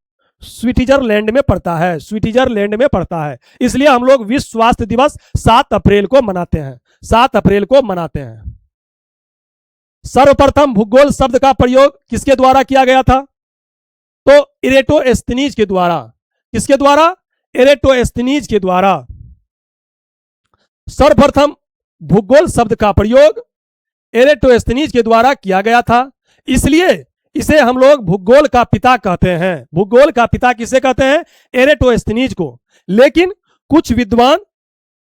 स्विट्जरलैंड में पड़ता है। स्विट्जरलैंड में पड़ता है। इसलिए हम लोग विश्व स्वास्थ्य दिवस 7 अप्रैल को मनाते हैं। 7 अप्रैल को मनाते हैं। सर्वप्रथम भूगोल शब्द का प्रयोग किसके द्वारा किया गया था? तो इरेटोस्थेनीज के द्वारा। किसके द्वारा? इरेटोस्थेनीज के द्वारा। सर्वप्रथम भूगोल शब्द का प्रयोग इरेटोस्थेनीज के द्वारा किया गया था। इसलिए इसे हम लोग भूगोल का पिता कहते हैं। भूगोल का पिता किसे कहते हैं? इरेटोस्थेनीज को। लेकिन कुछ विद्वान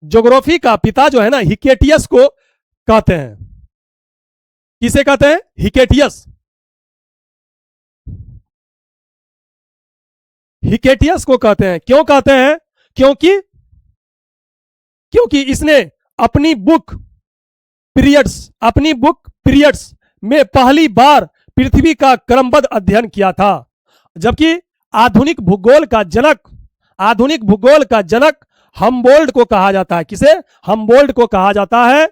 ज्योग्राफी का पिता जो है ना, हिकेटियस को कहते हैं। किसे कहते हैं? हिकेटियस। हिकेटियस को कहते हैं। क्यों कहते हैं? क्योंकि इसने अपनी बुक पीरियड्स में पहली बार पृथ्वी का क्रमबद्ध अध्ययन किया था। जबकि आधुनिक भूगोल का जनक हमबोल्ट को कहा जाता है। किसे? हमबोल्ट को कहा जाता है,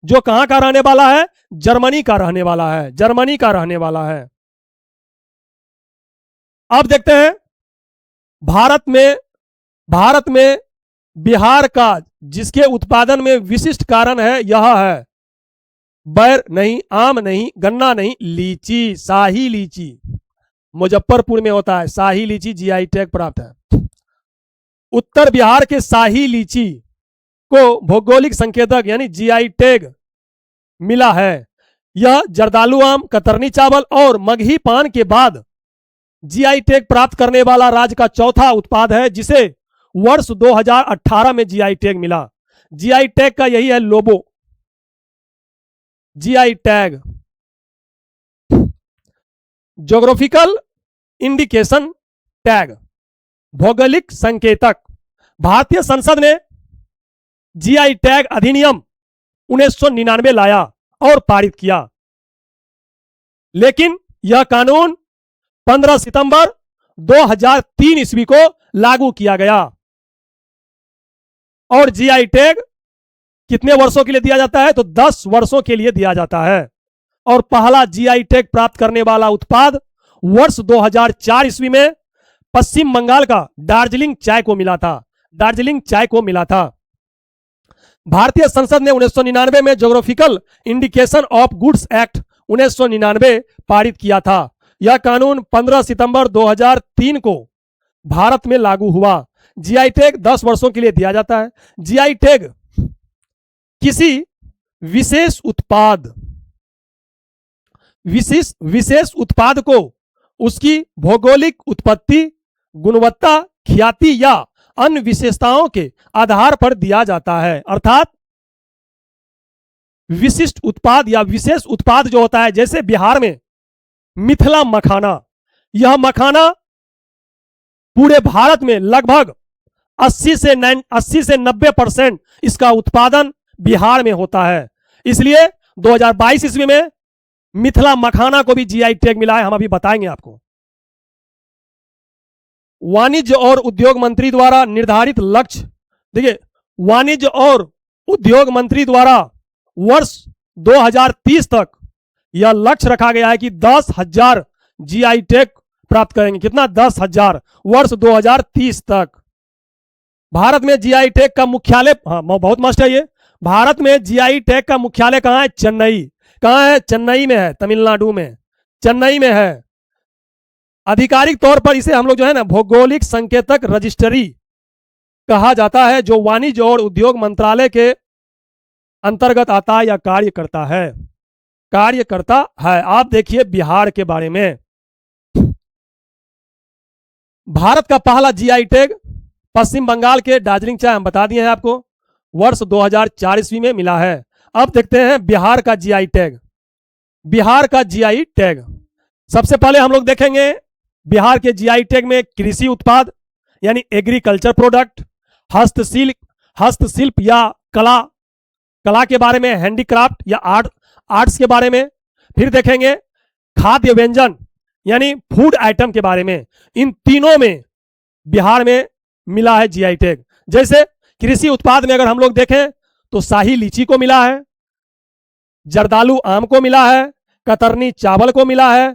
जो कहां का रहने वाला है? जर्मनी का रहने वाला है। जर्मनी का रहने वाला है। अब देखते हैं भारत में बिहार का जिसके उत्पादन में विशिष्ट कारण है, यह है बैर नहीं, आम नहीं, गन्ना नहीं, लीची, शाही लीची। मुजफ्फरपुर में होता है शाही लीची, जीआई टैग प्राप्त है। उत्तर बिहार के शाही लीची को भौगोलिक संकेतक यानी जीआई टैग मिला है। यह जर्दालू आम, कतरनी चावल और मगही पान के बाद जीआई टैग प्राप्त करने वाला राज्य का चौथा उत्पाद है, जिसे वर्ष 2018 में जीआई टैग मिला। जीआई टैग का यही है logo. GI tag geographical indication tag, भौगोलिक संकेतक। भारतीय संसद ने जीआई टैग अधिनियम 1999 लाया और पारित किया, लेकिन यह कानून 15 सितंबर 2003 ईस्वी को लागू किया गया। और जीआई टैग कितने वर्षों के लिए दिया जाता है? तो 10 वर्षों के लिए दिया जाता है। और पहला जीआई टैग प्राप्त करने वाला उत्पाद वर्ष 2004 ईस्वी में पश्चिम बंगाल का दार्जिलिंग चाय को मिला था। दार्जिलिंग चाय को मिला था। भारतीय संसद ने 1999 में geographical indication of goods act 1999 पारित किया था। यह कानून 15 सितंबर 2003 को भारत में लागू हुआ। जीआई टैग 10 वर्षों के लिए दिया जाता है। जीआई टैग किसी विशेष उत्पाद को उसकी भौगोलिक उत्पत्ति, गुणवत्ता, ख्याति या अन्य विशेषताओं के आधार पर दिया जाता है। अर्थात विशिष्ट उत्पाद या विशेष उत्पाद जो होता है, जैसे बिहार में मिथिला मखाना, यह मखाना पूरे भारत में लगभग 80 से 90% इसका उत्पादन बिहार में होता है। इसलिए 2022 ईस्वी में मिथिला मखाना को भी जीआई टैग मिला है। हम अभी बताएंगे आपको। वाणिज्य और उद्योग मंत्री द्वारा निर्धारित लक्ष्य, देखिए, वाणिज्य और उद्योग मंत्री द्वारा वर्ष 2030 तक यह लक्ष्य रखा गया है कि 10,000 जीआई टैग प्राप्त करेंगे। कितना? 10,000 वर्ष 2030 तक। भारत में जीआई टैग का मुख्यालय, हाँ बहुत मस्त है ये, भारत में जीआई टैग का मुख्यालय कहां है? चेन्नई। कहां है? चेन्नई में है, तमिलनाडु में, चेन्नई में है। आधिकारिक तौर पर इसे हम लोग जो है ना भौगोलिक संकेतक रजिस्ट्री कहा जाता है, जो वाणिज्य और उद्योग मंत्रालय के अंतर्गत आता है या कार्य करता है। आप देखिए बिहार के बारे में। भारत का पहला जीआई टैग पश्चिम बंगाल के दार्जिलिंग चाय, हम बता दिए हैं आपको, वर्ष 2004 ईस्वी में मिला है। अब देखते हैं बिहार का जीआई टैग। बिहार का जीआई टैग सबसे पहले हम लोग देखेंगे बिहार के जीआई टैग में कृषि उत्पाद यानी एग्रीकल्चर प्रोडक्ट, हस्तशिल्प या कला के बारे में, हैंडीक्राफ्ट या आर्ट्स के बारे में। फिर देखेंगे खाद्य व्यंजन यानी फूड आइटम के बारे में। इन तीनों में बिहार में मिला है जीआई टैग। जैसे कृषि उत्पाद में अगर हम लोग देखें तो शाही लीची को मिला है, जर्दालू आम को मिला है, कतरनी चावल को मिला है,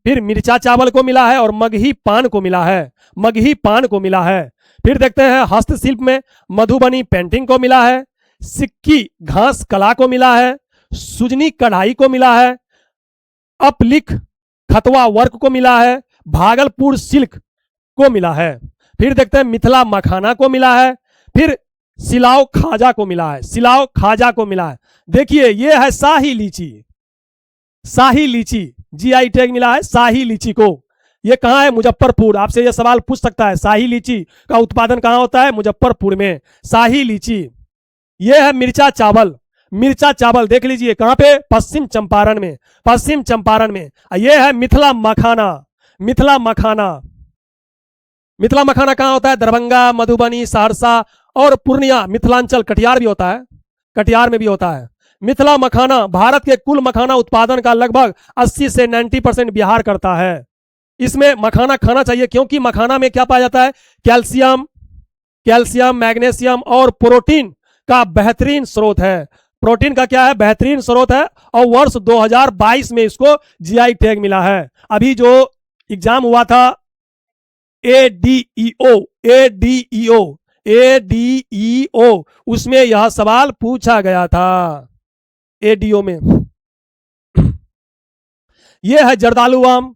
फिर मिर्चा चावल को मिला है और मगही पान को मिला है। फिर देखते हैं हस्तशिल्प में मधुबनी पेंटिंग को मिला है, सिक्की घास कला को मिला है, सुजनी कढ़ाई को मिला है, अपलिख खतवा वर्क को मिला है, भागलपुर सिल्क को मिला है। फिर देखते हैं मिथिला मखाना को मिला है, फिर सिलाव खाजा को मिला है। देखिए ये है शाही लीची जीआई टैग मिला है शाही लीची को। ये कहां है? मुजफ्फरपुर। आपसे ये सवाल पूछ सकता है, शाही लीची का उत्पादन कहां होता है? मुजफ्फरपुर में शाही लीची। ये है मिर्चा चावल देख लीजिए कहां पे? पश्चिम चंपारण में। ये है मिथिला मखाना कहां होता है? दरभंगा, मधुबनी, सहरसा और पूर्णिया, मिथिलांचल, कटिहार में भी होता है। मिथिला मखाना भारत के कुल मखाना उत्पादन का लगभग 80 से 90% बिहार करता है। इसमें मखाना खाना चाहिए क्योंकि मखाना में क्या पाया जाता है? कैल्शियम, मैग्नीशियम और प्रोटीन का बेहतरीन स्रोत है। प्रोटीन का क्या है? बेहतरीन स्रोत है। और वर्ष 2022 में इसको जीआई टैग मिला है। अभी जो एग्जाम हुआ था एडीईओ उसमें यह सवाल पूछा गया था। एडीओ में यह है जर्दालू आम,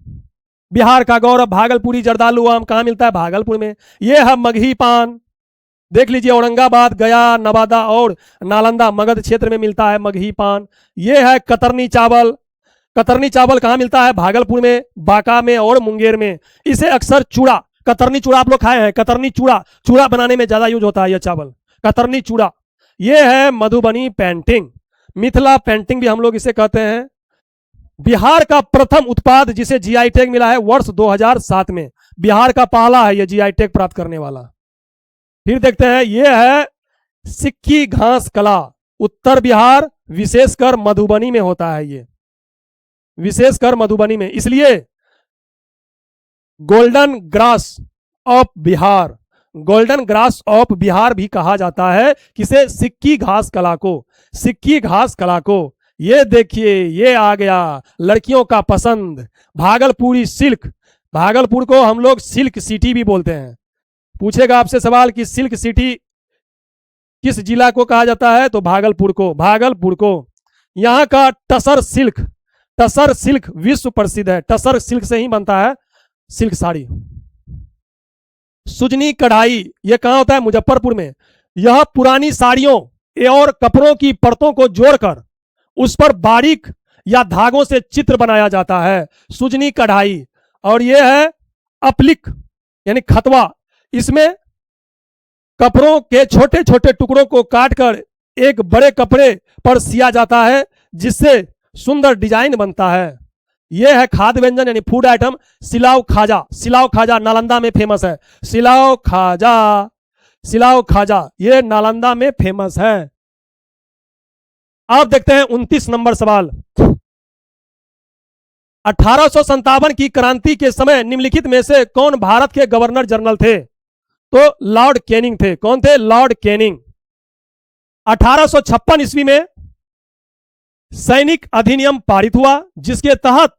बिहार का गौरव भागलपुरी जर्दालू आम कहां मिलता है? भागलपुर में। यह है मगही पान, देख लीजिए औरंगाबाद, गया, नवादा और नालंदा मगध क्षेत्र में मिलता है मगही पान। यह है कतरनी चावल कहां मिलता है? भागलपुर में, बांका में और मुंगेर में। इसे अक्सर कतरनी चूड़ा आप लोग खाए हैं? कतरनी चूड़ा बनाने में ज्यादा यूज होता है यह चावल, कतरनी चूड़ा। यह है मधुबनी पेंटिंग, मिथिला पेंटिंग भी हम लोग इसे कहते हैं। बिहार का प्रथम उत्पाद जिसे जीआई टैग मिला है वर्ष 2007 में। बिहार का पहला है यह जीआई टैग प्राप्त करने वाला। फिर देखते हैं यह है सिक्की घास कला, उत्तर बिहार विशेषकर मधुबनी में होता है। ये विशेषकर मधुबनी में, इसलिए गोल्डन ग्रास ऑफ बिहार भी कहा जाता है। किसे? सिक्की घास कला को। ये देखिए ये आ गया लड़कियों का पसंद, भागलपुरी सिल्क। भागलपुर को हम लोग सिल्क सिटी भी बोलते हैं। पूछेगा आपसे सवाल कि सिल्क सिटी किस जिला को कहा जाता है? तो भागलपुर को। यहाँ का टसर सिल्क विश्व प्रसिद्ध है। टसर सिल्क से ही बनता है सिल्क साड़ी। सुजनी कढ़ाई ये कहां होता है? मुजफ्फरपुर में। यह पुरानी साड़ियों और कपड़ों की परतों को जोड़कर उस पर बारीक या धागों से चित्र बनाया जाता है, सुजनी कढ़ाई। और यह है अपलिक यानी खतवा। इसमें कपड़ों के छोटे छोटे टुकड़ों को काटकर एक बड़े कपड़े पर सिया जाता है जिससे सुंदर डिजाइन बनता है। यह है खाद्य व्यंजन यानी फूड आइटम, सिलाव खाजा नालंदा में फेमस है। सिलाव खाजा यह नालंदा में फेमस है। अब देखते हैं 29 नंबर सवाल। 1857 की क्रांति के समय निम्नलिखित में से कौन भारत के गवर्नर जनरल थे? तो लॉर्ड कैनिंग थे। कौन थे? Lord Canning. 1856 ईस्वी में सैनिक अधिनियम पारित हुआ जिसके तहत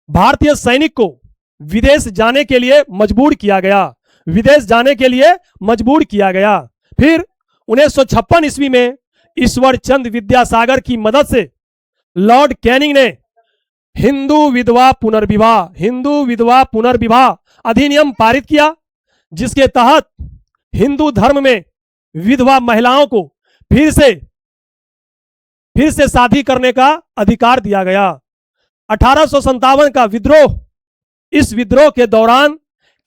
भारतीय सैनिक को विदेश जाने के लिए मजबूर किया गया। फिर 1956 ईस्वी में ईश्वर चंद विद्यासागर की मदद से लॉर्ड कैनिंग ने हिंदू विधवा पुनर्विवाह अधिनियम पारित किया जिसके तहत हिंदू धर्म में विधवा महिलाओं को फिर से शादी करने का अधिकार दिया गया। 1857 का विद्रोह, इस विद्रोह के दौरान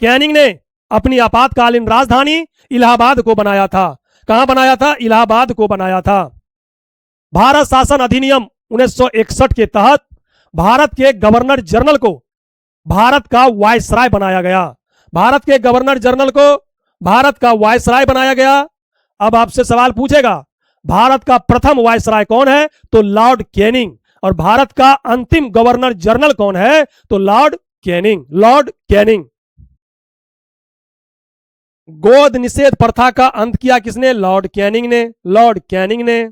कैनिंग ने अपनी आपातकालीन राजधानी इलाहाबाद को बनाया था। कहां बनाया था? इलाहाबाद को बनाया था। भारत शासन अधिनियम 1961 के तहत भारत के गवर्नर जनरल को भारत का वायसराय बनाया गया। भारत के गवर्नर जनरल को भारत का वायसराय बनाया गया। अब आपसे सवाल पूछेगा, भारत का प्रथम वायसराय कौन है? तो लॉर्ड कैनिंग। और भारत का अंतिम गवर्नर जनरल कौन है? तो लॉर्ड कैनिंग, लॉर्ड कैनिंग। गोद निषेध प्रथा का अंत किया किसने? लॉर्ड कैनिंग ने, लॉर्ड कैनिंग ने।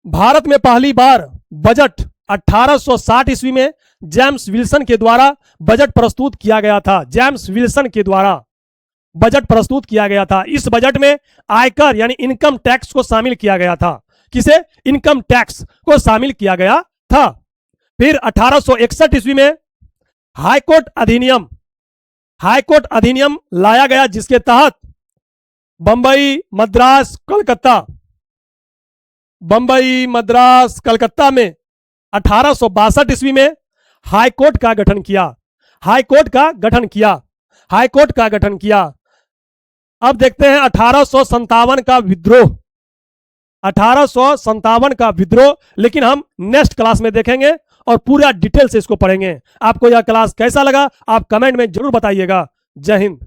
भारत में पहली बार बजट 1860 ईस्वी में जेम्स विल्सन के द्वारा बजट प्रस्तुत किया गया था। जेम्स विल्सन के द्वारा बजट प्रस्तुत किया गया था। इस बजट में आयकर यानी इनकम टैक्स को शामिल किया गया था। किसे? इनकम टैक्स को शामिल किया गया था। फिर 1861 ईस्वी में हाईकोर्ट अधिनियम लाया गया, जिसके तहत बंबई, मद्रास, कलकत्ता में 1862 ईस्वी में हाईकोर्ट का गठन किया। अब देखते हैं 1857 का विद्रोह। 1857 का विद्रोह, लेकिन हम नेक्स्ट क्लास में देखेंगे और पूरा डिटेल से इसको पढ़ेंगे। आपको यह क्लास कैसा लगा आप कमेंट में जरूर बताइएगा। जय हिंद।